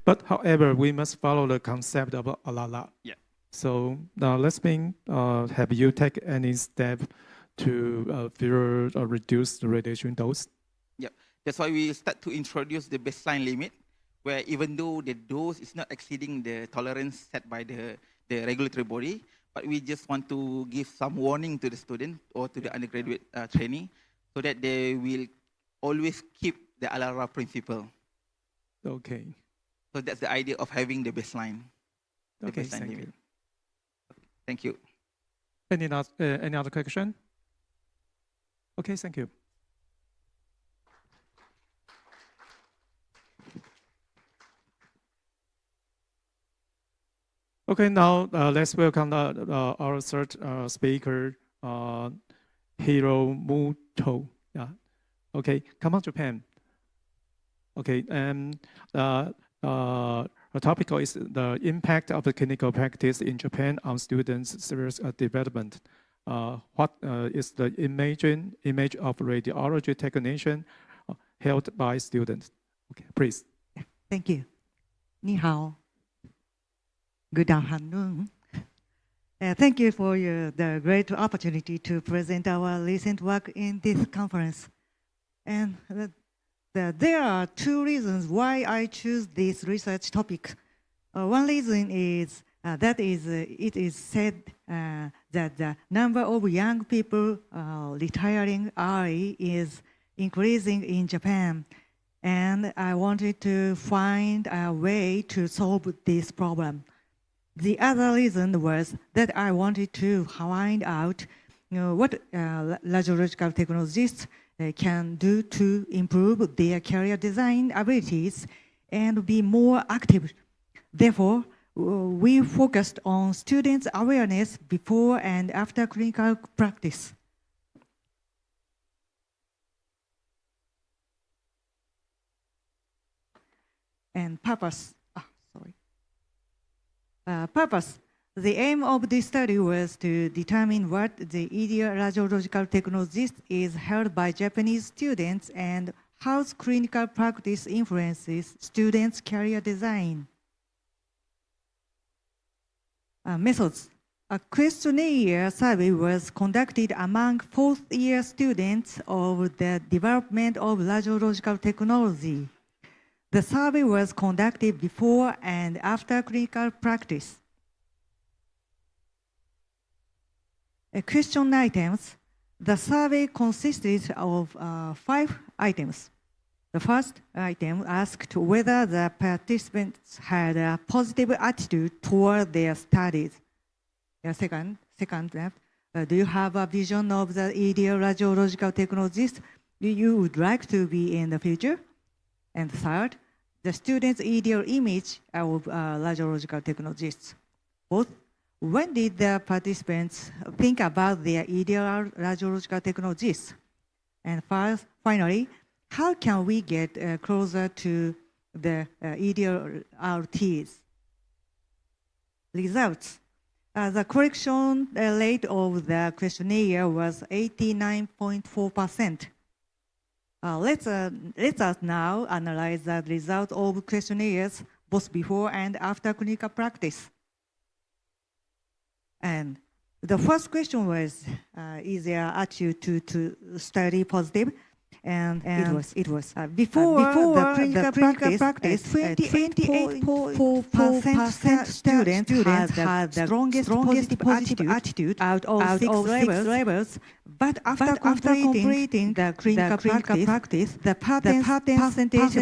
But however, we must follow the concept of ALALA. Yeah. So now let's bring, have you taken any step to further reduce the radiation dose? Yep. That's why we start to introduce the baseline limit, where even though the dose is not exceeding the tolerance set by the regulatory body, but we just want to give some warning to the student or to the undergraduate trainee so that they will always keep the ALALA principle. Okay. So that's the idea of having the baseline. Okay, thank you. Thank you. Any other question? Okay, thank you. Okay, now let's welcome our third speaker, Hiromuto. Yeah. Okay, come on, Japan. Okay, and the topic is the impact of the clinical practice in Japan on students' serious development. What is the image of radiology technician held by students? Okay, please. Yeah, thank you. Ni hao. Good afternoon. Thank you for the great opportunity to present our recent work in this conference. And there are two reasons why I choose this research topic. One reason is it is said that the number of young people retiring early is increasing in Japan. And I wanted to find a way to solve this problem. The other reason was that I wanted to find out what radiological technologists can do to improve their career design abilities and be more active. Therefore, we focused on students' awareness before and after clinical practice. And purpose. Purpose. The aim of this study was to determine what the ideal radiological technologist is held by Japanese students and how clinical practice influences students' career design. Methods. A questionnaire survey was conducted among fourth-year students of the development of radiological technology. The survey was conducted before and after clinical practice. Question items. The survey consisted of 5 items. The first item asked whether the participants had a positive attitude toward their studies. Second, do you have a vision of the ideal radiological technologist you would like to be in the future? And third, the student's ideal image of radiological technologists. Both, when did the participants think about their ideal radiological technologists? And finally, how can we get closer to the ideal RTs? Results. The correction rate of the questionnaire was 89.4%. Let us now analyze the result of questionnaires both before and after clinical practice. And the first question was, is their attitude to study positive? And it was. Before the clinical practice, 28.4% students had the strongest positive attitude out of 6 levels. But after completing the clinical practice, the percentage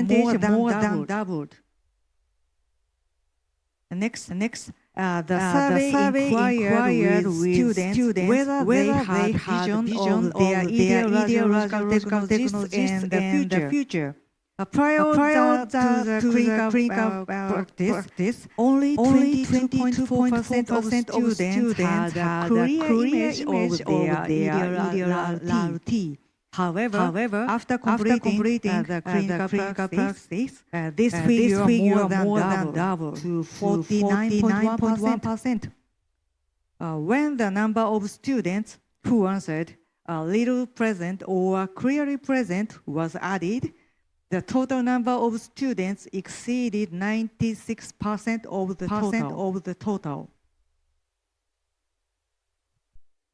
more than doubled. Next, the survey inquired with students whether they had vision of their ideological technologists in the future. Prior to the clinical practice, only 22.4% of students had a clear image of their ideal. However, after completing the clinical practice, this figure more than doubled to 49.1%. When the number of students who answered a little present or clearly present was added, the total number of students exceeded 96% of the total.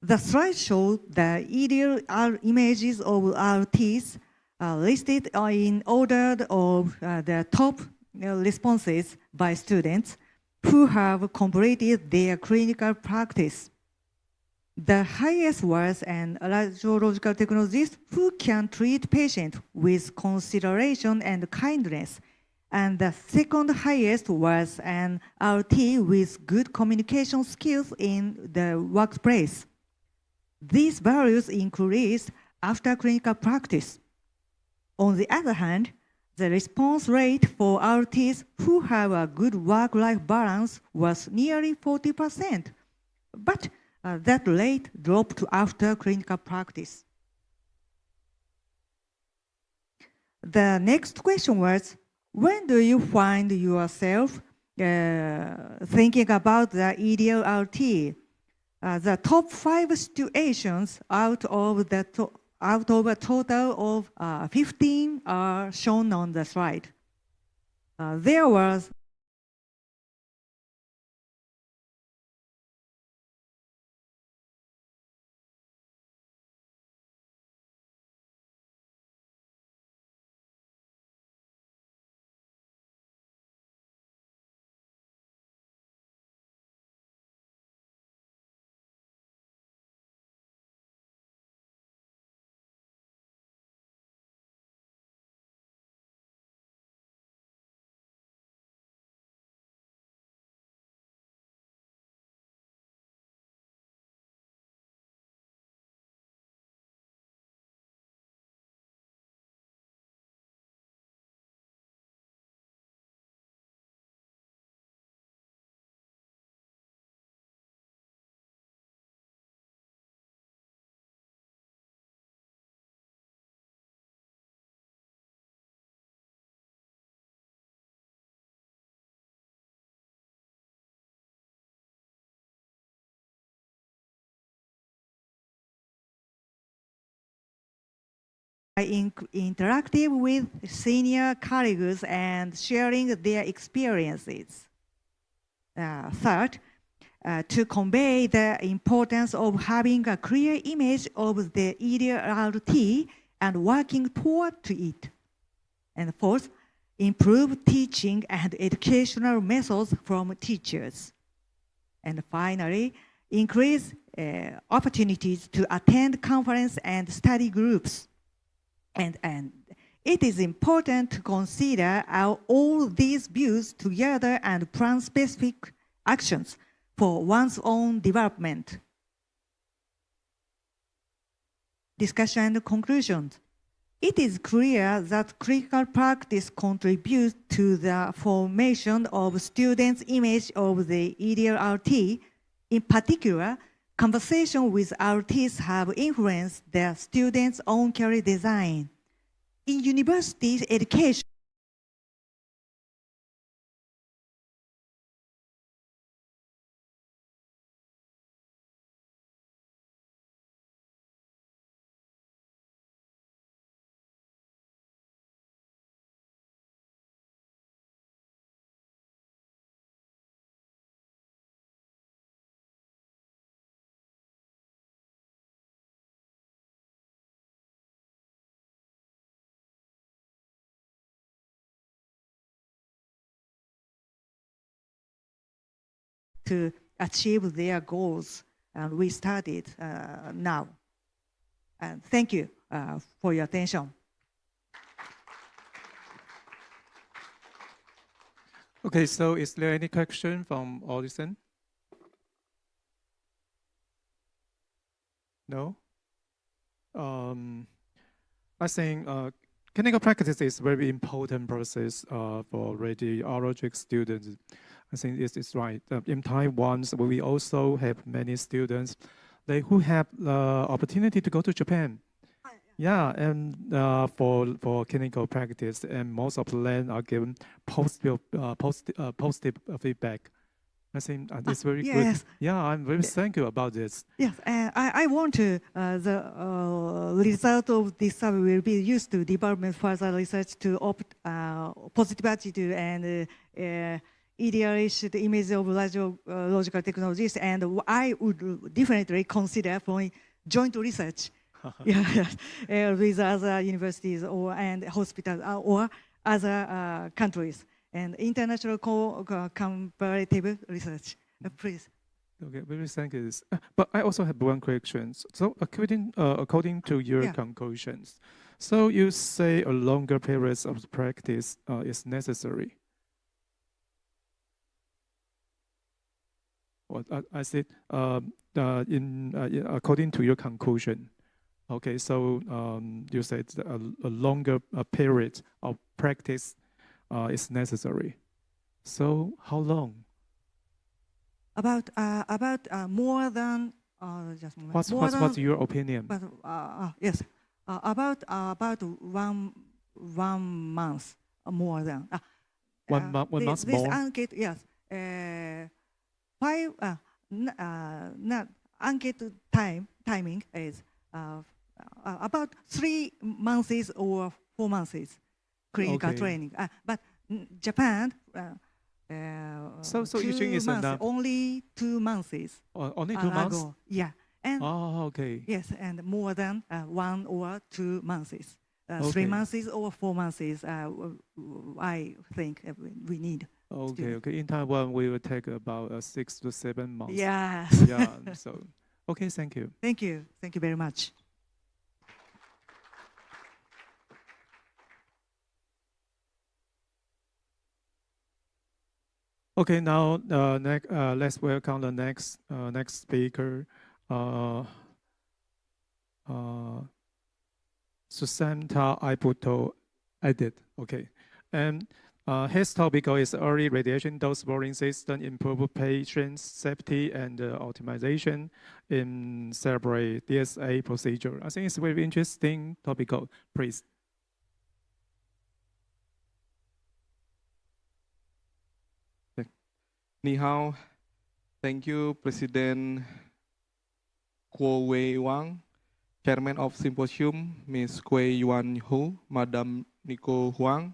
The slide showed the ideal images of RTs listed in order of the top responses by students who have completed their clinical practice. The highest was an radiological technologist who can treat patients with consideration and kindness. And the second highest was an RT with good communication skills in the workplace. These values increased after clinical practice. On the other hand, the response rate for RTs who have a good work-life balance was nearly 40%. But that rate dropped after clinical practice. The next question was, when do you find yourself thinking about the ideal RT? The top 5 situations out of a total of 15 are shown on the slide. There was interactive with senior colleagues and sharing their experiences. Third, to convey the importance of having a clear image of the EDRT and working toward to it. And fourth, improve teaching and educational methods from teachers. And finally, increase opportunities to attend conference and study groups. And it is important to consider all these views together and plan specific actions for one's own development. Discussion and conclusions. It is clear that critical practice contributes to the formation of students' image of the EDRT. In particular, conversation with RTs have influenced their students' own career design. In university education, to achieve their goals. And we started now. And thank you for your attention. Okay, so is there any question from audience? No? I think clinical practice is very important process for radiologic students. I think this is right. In Taiwan, we also have many students who have the opportunity to go to Japan. Yeah, and for clinical practice, and most of them are given positive feedback. I think it's very good. Yeah, I'm very thankful about this. Yes, I want to, the result of this survey will be used to develop further research to positive attitude and ideation, the image of radiological technologies, and I would definitely consider for joint research with other universities and hospitals or other countries. And international comparative research, please. Okay, very thank you. But I also have one question. So according to your conclusions, so you say a longer period of practice is necessary. Well, I said according to your conclusion. Okay, so you said a longer period of practice is necessary. So how long? About more than just a moment. What's your opinion? But yes, about 1 month more than 1 month more. This ankit, yes. Not ankit timing is about 3 months or 4 months clinical training. But Japan, so you think it's enough? Only 2 months. Only 2 months? Ago. Yeah. And okay. Yes, and more than 1 or 2 months. 3 months or 4 months, I think we need. Okay, okay. In Taiwan, we will take about 6 to 7 months. Yeah. Yeah. So, okay. Thank you. Thank you. Thank you very much. Okay. Now, let's welcome the next speaker, Susanta Iputo Edit. Okay, and his topic is early radiation dose boring system, improve patient safety and optimization in cerebral DSA procedure. I think it's a very interesting topic. Please. 你好 ，Thank you, President Kuo Wei Wang. Chairman of Symposium, Ms. Kui Yuan Hu, Madam Nico Huang,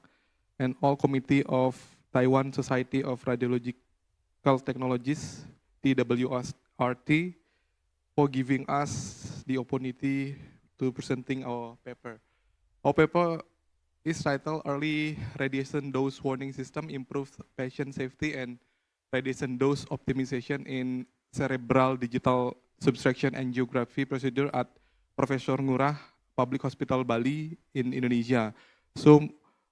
and all committee of Taiwan Society of Radiological Technologies, TWRT, for giving us the opportunity to presenting our paper. Our paper is titled Early Radiation Dose Warning System Improves Patient Safety and Radiation Dose Optimization in Cerebral Digital Subtraction Angiography Procedure at Professor Ngurah Public Hospital Bali in Indonesia. So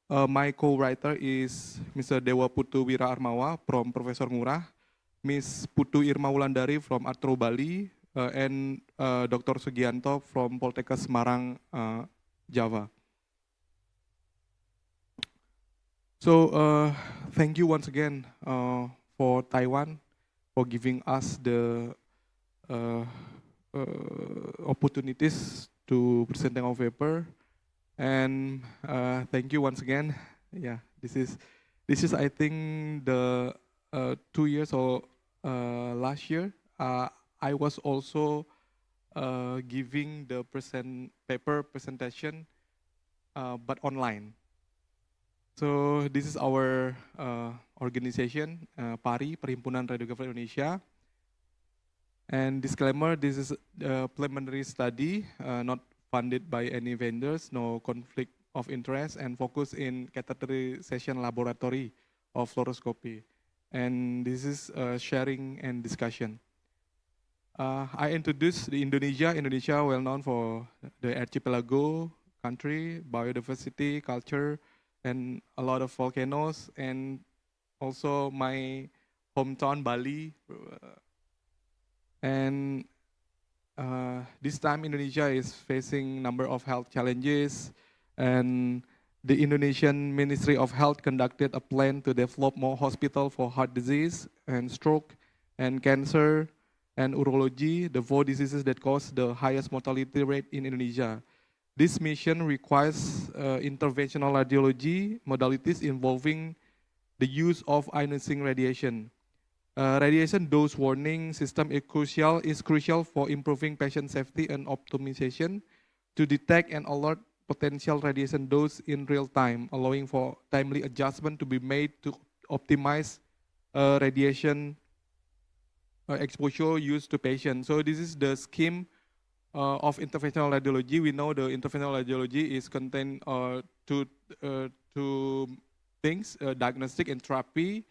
my co-writer is Mr. Dewa Putu Wira Armawa from Professor Ngurah, Ms. Putu Irma Wulandari from Artro Bali, and Dr. Sugianto from Poltekkes Semarang, Java. So thank you once again for Taiwan for giving us the opportunities to present our paper, and thank you once again. Yeah, this is I think the 2 years or last year I was also giving the paper presentation, but online. So this is our organization, PARI, Perhimpunan Radiografer Indonesia. And disclaimer, this is a preliminary study, not funded by any vendors, no conflict of interest, and focus in catheterization laboratory of fluoroscopy. And this is sharing and discussion. I introduced the Indonesia. Indonesia, well known for the archipelago country, biodiversity, culture, and a lot of volcanoes, and also my hometown, Bali. And this time Indonesia is facing number of health challenges, and the Indonesian Ministry of Health conducted a plan to develop more hospitals for heart disease and stroke and cancer and urology, the 4 diseases that cause the highest mortality rate in Indonesia. This mission requires interventional radiology modalities involving the use of ionizing radiation. Radiation dose warning system is crucial for improving patient safety and optimization to detect and alert potential radiation dose in real time, allowing for timely adjustment to be made to optimize radiation exposure used to patients. So this is the scheme of interventional radiology. We know the interventional radiology is contained two things, diagnostic and therapy.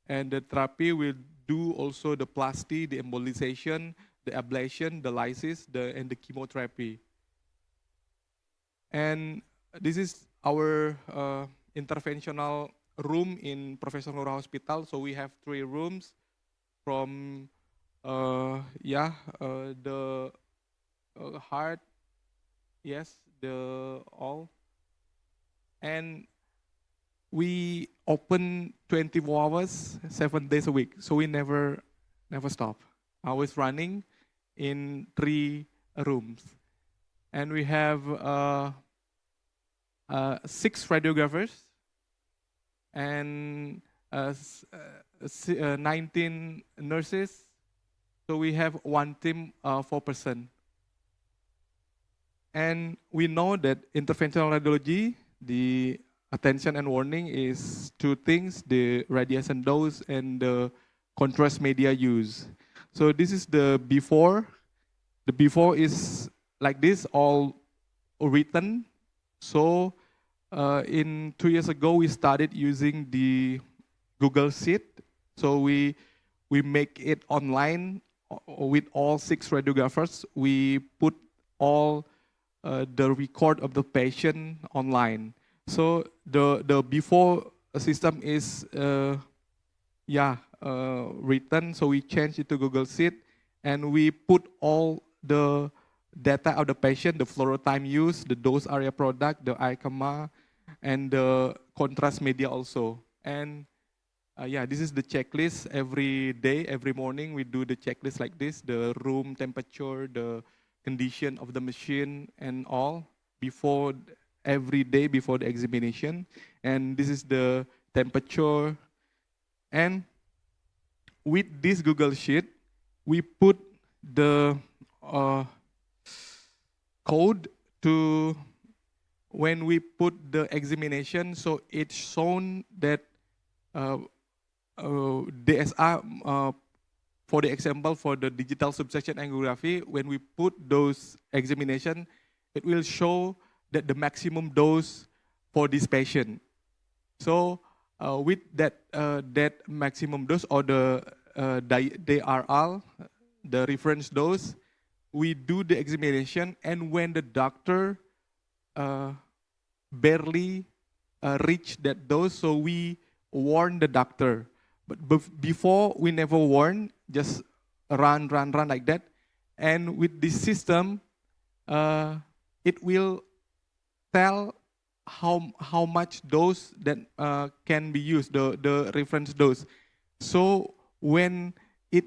And the therapy will do also the plasty, the embolization, the ablation, the lysis, and the chemotherapy. And this is our interventional room in Professor Ngurah Hospital. So we have 3 rooms from the heart, yes, all. And we open 24 hours, 7 days a week. So we never stop. Always running in 3 rooms. And we have 6 radiographers and 19 nurses. So we have 1 team, 4 person. And we know that interventional radiology, the attention and warning is 2 things, the radiation dose and the contrast media use. So this is the before. The before is like this, all written. So in 2 years ago, we started using the Google Sheet. So we make it online with all 6 radiographers. We put all the record of the patient online. So the before system is written. So we changed it to Google Sheet, and we put all the data of the patient, the fluoro time use, the dose area product, the ICMA, and the contrast media also. And this is the checklist. Every day, every morning, we do the checklist like this: the room temperature, the condition of the machine, and all before. Every day before the examination. And this is the temperature. And with this Google Sheet, we put the code to when we put the examination, so it's shown that DSA, for the example, for the digital subsection angiography, when we put those examination, it will show that the maximum dose for this patient. So with that maximum dose or the DRL, the reference dose, we do the examination, and when the doctor barely reach that dose, so we warn the doctor. But before, we never warn, just run like that. And with this system, it will tell how much dose that can be used, the reference dose. So when it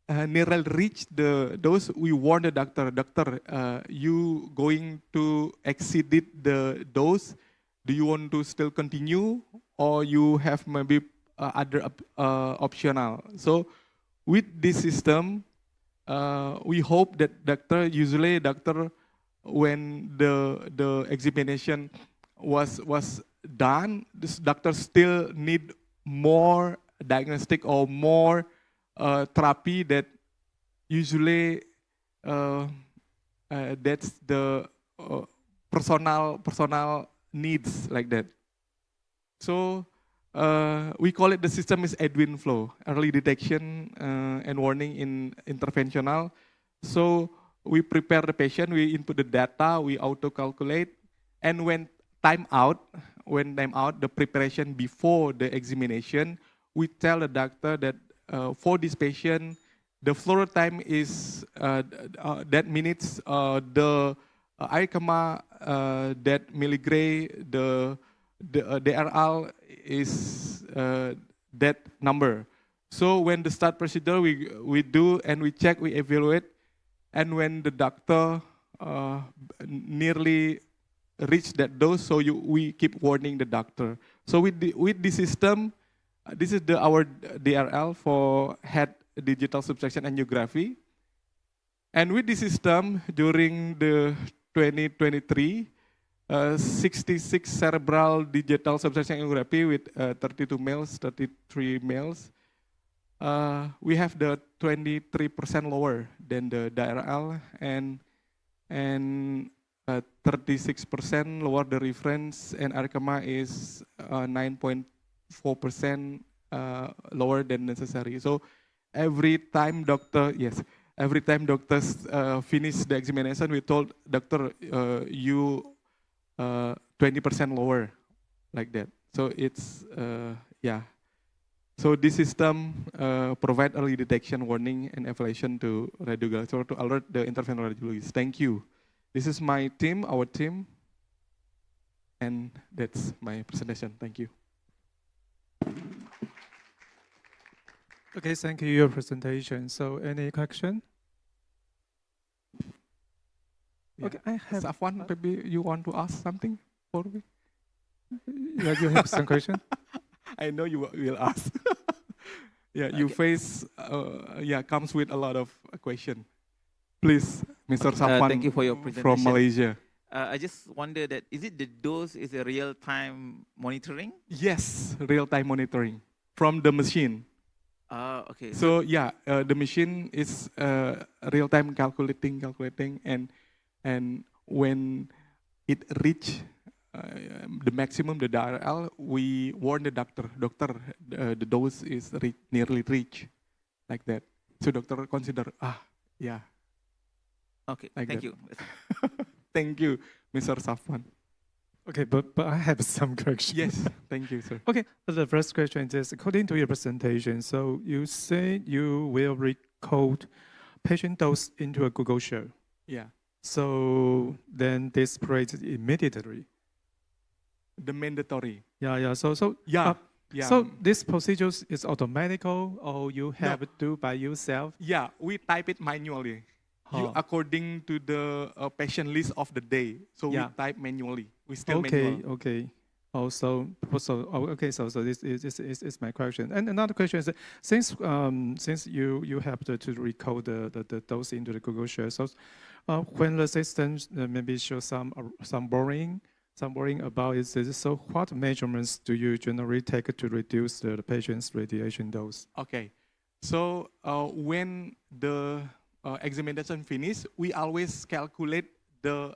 nearly reach the dose, we warn the doctor, you going to exceed the dose. Do you want to still continue, or you have maybe other optional? So with this system, we hope that usually doctor, when the examination was done, this doctor still need more diagnostic or more therapy, that usually that's the personal needs like that. So we call it, the system is Edwin flow, early detection and warning in interventional. So we prepare the patient, we input the data, we auto calculate, and when time out, the preparation before the examination, we tell the doctor that for this patient, the fluoro time is that minutes, the ICMA, that milligray, the DRL is that number. So when the start procedure, we do and we check, we evaluate, and when the doctor nearly reach that dose, so we keep warning the doctor. So with the system, this is our DRL for head digital subsection angiography. And with the system, during the 2023, 66 cerebral digital subsection angiography with 32 males, 33 males. We have the 23% lower than the DRL, and 36% lower the reference, and RCMA is 9.4% lower than necessary. So every time doctors finish the examination, we told doctor, you 20% lower, like that. So it's yeah. So this system provide early detection, warning, and evaluation to radiologists to alert the interventional radiologists. Thank you. This is my team, our team, and that's my presentation. Thank you. Okay, thank you for your presentation. So any question? Yeah. Okay, I have Safwan, maybe you want to ask something for me? Yeah, you have some question? I know you will ask. Yeah, you face, comes with a lot of question. Please, Mr. Safwan, thank you for your presentation. From Malaysia. I just wonder that, is it the dose is a real-time monitoring? Yes, real-time monitoring from the machine. Okay. So yeah, the machine is real-time calculating, and when it reach the maximum, the DRL, we warn the doctor, the dose is nearly reached, like that. So doctor consider, yeah. Okay, like thank that. you. Thank you, Mr. Safwan. Okay, but I have some questions. Yes, thank you, sir. Okay, so the first question is, according to your presentation, so you say you will recode patient dose into a Google Sheet. Yeah. So then display it immediately. The mandatory. Yeah. So yeah. So this procedure is automatical, or you have to do by yourself? Yeah, we type it manually. According to the patient list of the day. So we type manually. We still manual. Okay. So this is my question. And another question is that since you have to recode the dose into the Google Sheet, so When the system maybe shows some boring about it, so what measurements do you generally take to reduce the patient's radiation dose? Okay, so when the examination finish, we always calculate the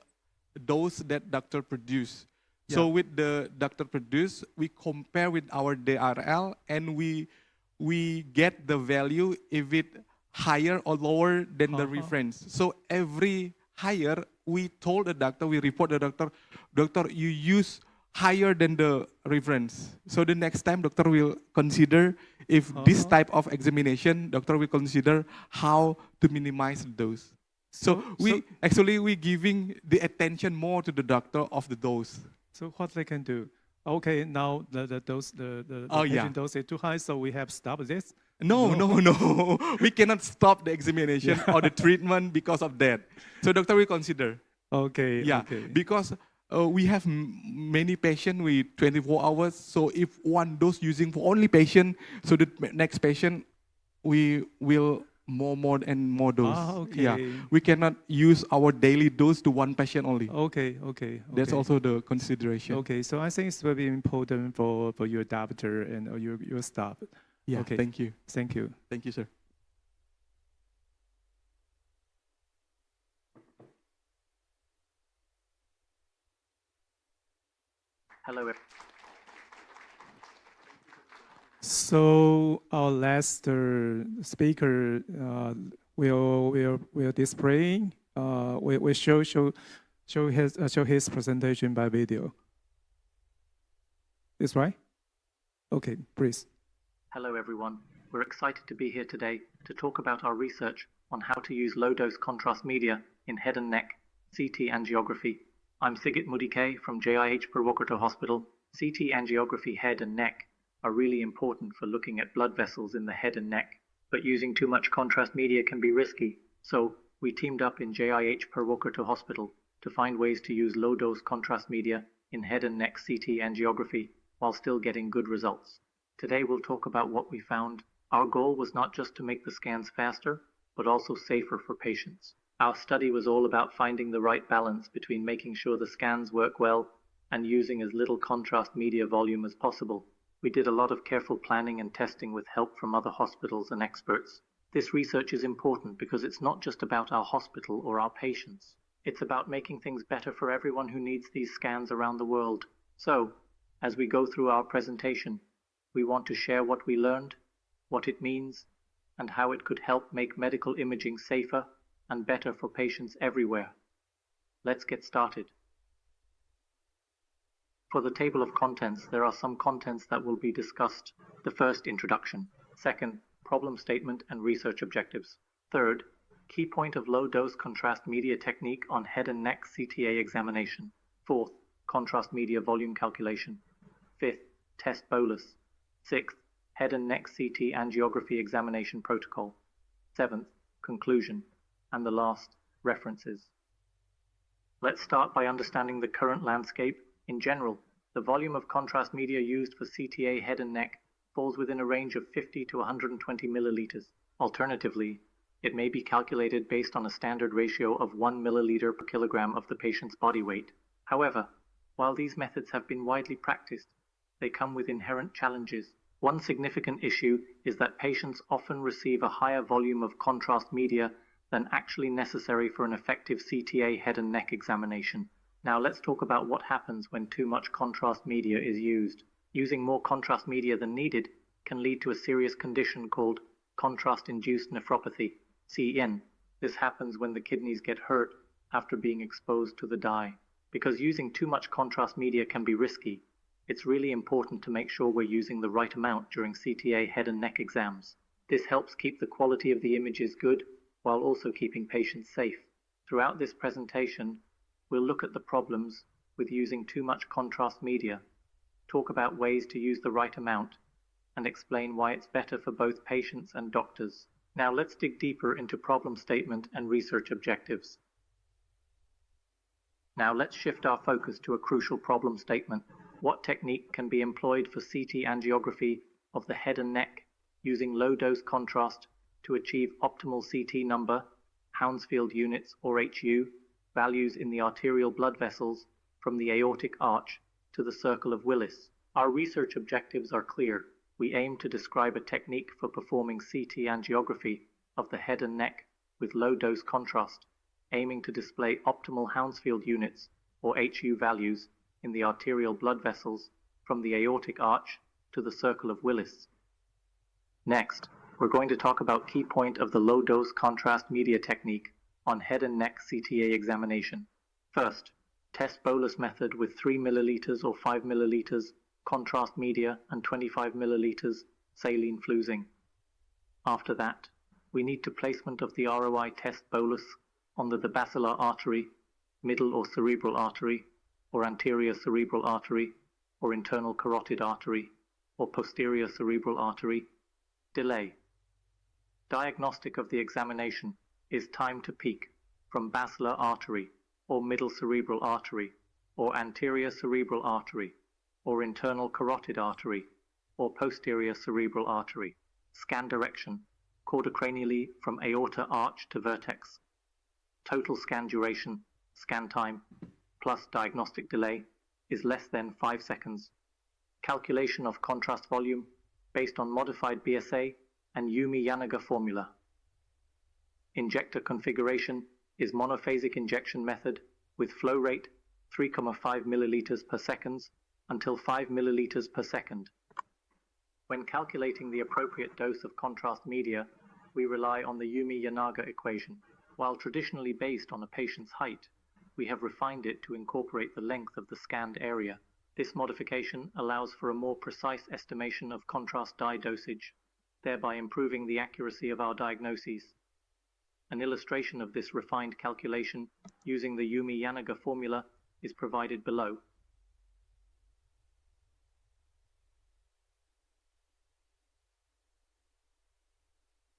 dose that doctor produce. So with the doctor produce, we compare with our DRL and we get the value if it higher or lower than the reference. So every higher, we told the doctor, we report the doctor, doctor, you use higher than the reference. So the next time doctor will consider if this type of examination, doctor will consider how to minimize the dose. So we giving the attention more to the doctor of the dose. So what they can do? Okay, now the dose, the patient dose is too high, so we have stopped this. No. We cannot stop the examination or the treatment because of that. So doctor will consider. Okay. Yeah, okay. because we have many patients with 24 hours. So if one dose using for only patient, so the next patient we will more and more dose. Okay. Yeah, we cannot use our daily dose to one patient only. Okay. That's also the consideration. Okay, so I think it's very important for your doctor and your staff. Yeah, okay. Thank you. Thank you. Thank you, sir. Hello. So our last speaker will display will show his presentation by video. Is right? Okay, please. Hello everyone. We're excited to be here today to talk about our research on how to use low-dose contrast media in head and neck CT angiography. I'm Sigit Mudike from JIH Purwokerto Hospital. CT angiography head and neck are really important for looking at blood vessels in the head and neck, but using too much contrast media can be risky. So we teamed up in JIH Purwokerto Hospital to find ways to use low-dose contrast media in head and neck CT angiography while still getting good results. Today we'll talk about what we found. Our goal was not just to make the scans faster, but also safer for patients. Our study was all about finding the right balance between making sure the scans work well and using as little contrast media volume as possible. We did a lot of careful planning and testing with help from other hospitals and experts. This research is important because it's not just about our hospital or our patients. It's about making things better for everyone who needs these scans around the world. So, as we go through our presentation, we want to share what we learned, what it means, and how it could help make medical imaging safer and better for patients everywhere. Let's get started. For the table of contents, there are some contents that will be discussed. The first, introduction. Second, problem statement and research objectives. Third, key point of low-dose contrast media technique on head and neck CTA examination. Fourth, contrast media volume calculation. Fifth, test bolus. Sixth, head and neck CT angiography examination protocol. Seventh, conclusion. And the last, references. Let's start by understanding the current landscape. In general, the volume of contrast media used for CTA head and neck falls within a range of 50 to 120 milliliters. Alternatively, it may be calculated based on a standard ratio of 1 milliliter per kilogram of the patient's body weight. However, while these methods have been widely practiced, they come with inherent challenges. One significant issue is that patients often receive a higher volume of contrast media than actually necessary for an effective CTA head and neck examination. Now let's talk about what happens when too much contrast media is used. Using more contrast media than needed can lead to a serious condition called contrast-induced nephropathy, CN. This happens when the kidneys get hurt after being exposed to the dye. Because using too much contrast media can be risky, it's really important to make sure we're using the right amount during CTA head and neck exams. This helps keep the quality of the images good while also keeping patients safe. Throughout this presentation, we'll look at the problems with using too much contrast media, talk about ways to use the right amount, and explain why it's better for both patients and doctors. Now let's dig deeper into problem statement and research objectives. Now let's shift our focus to a crucial problem statement. What technique can be employed for CT angiography of the head and neck using low-dose contrast to achieve optimal CT number? Hounsfield units, or HU, values in the arterial blood vessels from the aortic arch to the circle of Willis. Our research objectives are clear. We aim to describe a technique for performing CT angiography of the head and neck with low-dose contrast, aiming to display optimal Hounsfield units, or HU values, in the arterial blood vessels from the aortic arch to the circle of Willis. Next, we're going to talk about key point of the low-dose contrast media technique on head and neck CTA examination. First, test bolus method with 3 milliliters or 5 milliliters contrast media and 25 milliliters saline flusing. After that, we need to placement of the ROI test bolus on the basilar artery, middle or cerebral artery, or anterior cerebral artery, or internal carotid artery, or posterior cerebral artery. Delay. Diagnostic of the examination is time to peak from basilar artery, or middle cerebral artery, or anterior cerebral artery, or internal carotid artery, or posterior cerebral artery. Scan direction, caudocranially from aorta arch to vertex. Total scan duration, scan time, plus diagnostic delay is less than 5 seconds. Calculation of contrast volume based on modified BSA and Yumi-Yanaga formula. Injector configuration is monophasic injection method with flow rate 3,5 milliliters per second until 5 milliliters per second. When calculating the appropriate dose of contrast media, we rely on the Yumi-Yanaga equation. While traditionally based on a patient's height, we have refined it to incorporate the length of the scanned area. This modification allows for a more precise estimation of contrast dye dosage, thereby improving the accuracy of our diagnoses. An illustration of this refined calculation using the Yumi-Yanaga formula is provided below.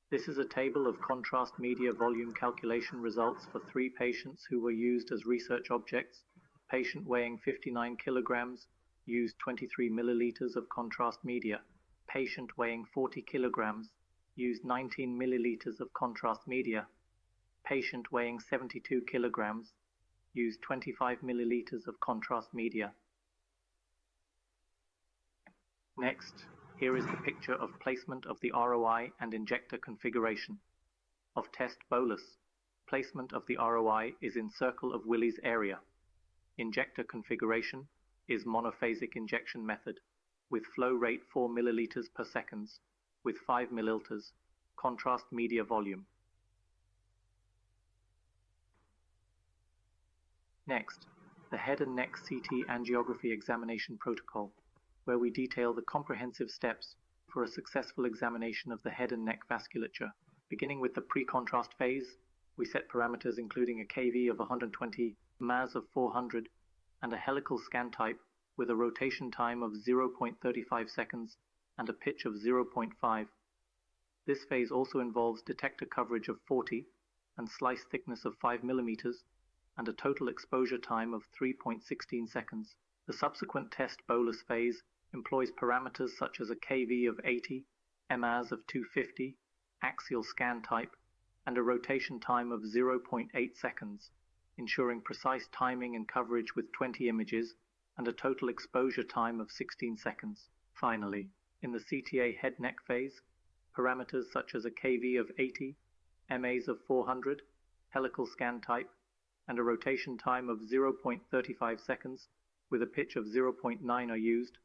This is a table of contrast media volume calculation results for 3 patients who were used as research objects. Patient weighing 59 kilograms used 23 milliliters of contrast media. Patient weighing 40 kilograms used 19 milliliters of contrast media. Patient weighing 72 kilograms used 25 milliliters of contrast media. Next, here is the picture of placement of the ROI and injector configuration. Of test bolus, placement of the ROI is in circle of Willis area. Injector configuration is monophasic injection method with flow rate 4 milliliters per second with 5 milliliters contrast media volume. Next, the head and neck CT angiography examination protocol, where we detail the comprehensive steps for a successful examination of the head and neck vasculature. Beginning with the pre-contrast phase, we set parameters including a KV of 120, MAS of 400, and a helical scan type with a rotation time of 0.35 seconds and a pitch of 0.5. This phase also involves detector coverage of 40 and slice thickness of 5 millimeters and a total exposure time of 3.16 seconds. The subsequent test bolus phase employs parameters such as a KV of 80, MAS of 250, axial scan type, and a rotation time of 0.8 seconds, ensuring precise timing and coverage with 20 images and a total exposure time of 16 seconds. Finally, in the CTA head-neck phase, parameters such as a KV of 80, MAs of 400, helical scan type, and a rotation time of 0.35 seconds with a pitch of 0.9 are used,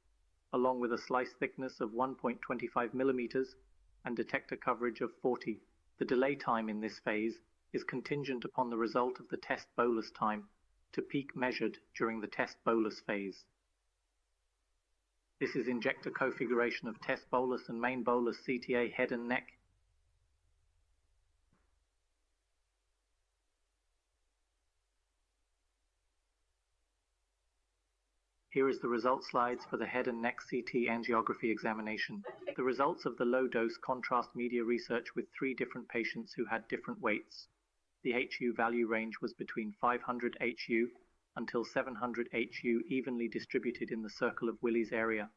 along with a slice thickness of 1.25 millimeters and detector coverage of 40. The delay time in this phase is contingent upon the result of the test bolus time to peak measured during the test bolus phase. This is injector configuration of test bolus and main bolus CTA head and neck. Here is the results slides for the head and neck CT angiography examination. The results of the low-dose contrast media research with 3 different patients who had different weights. The HU value range was between 500 HU until 700 HU evenly distributed in the circle of Willis area.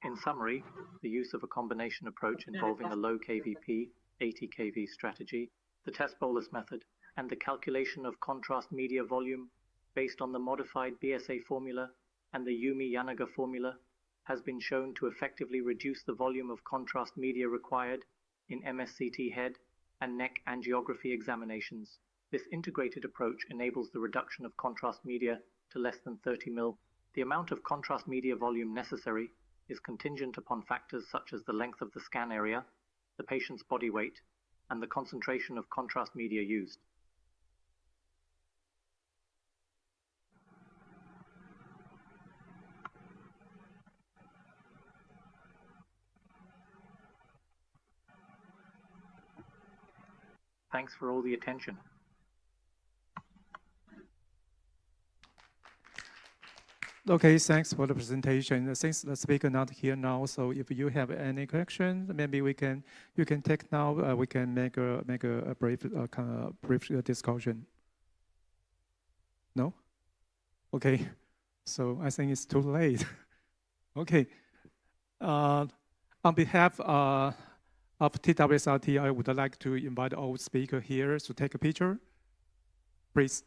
In summary, the use of a combination approach involving a low KVP, 80 kV strategy, the test bolus method, and the calculation of contrast media volume based on the modified BSA formula and the Yumi-Yanaga formula has been shown to effectively reduce the volume of contrast media required in MSCT head and neck angiography examinations. This integrated approach enables the reduction of contrast media to less than 30 ml. The amount of contrast media volume necessary is contingent upon factors such as the length of the scan area, the patient's body weight, and the concentration of contrast media used. Thanks for all the attention. Okay, thanks for the presentation. Since the speaker not here now, so if you have any questions, maybe you can take now. We can make a brief discussion. No? Okay. So I think it's too late. Okay. On behalf of TWSRT, I would like to invite all speakers here to take a picture. Please.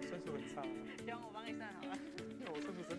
分数很差，让我帮你算好了。因为我分数真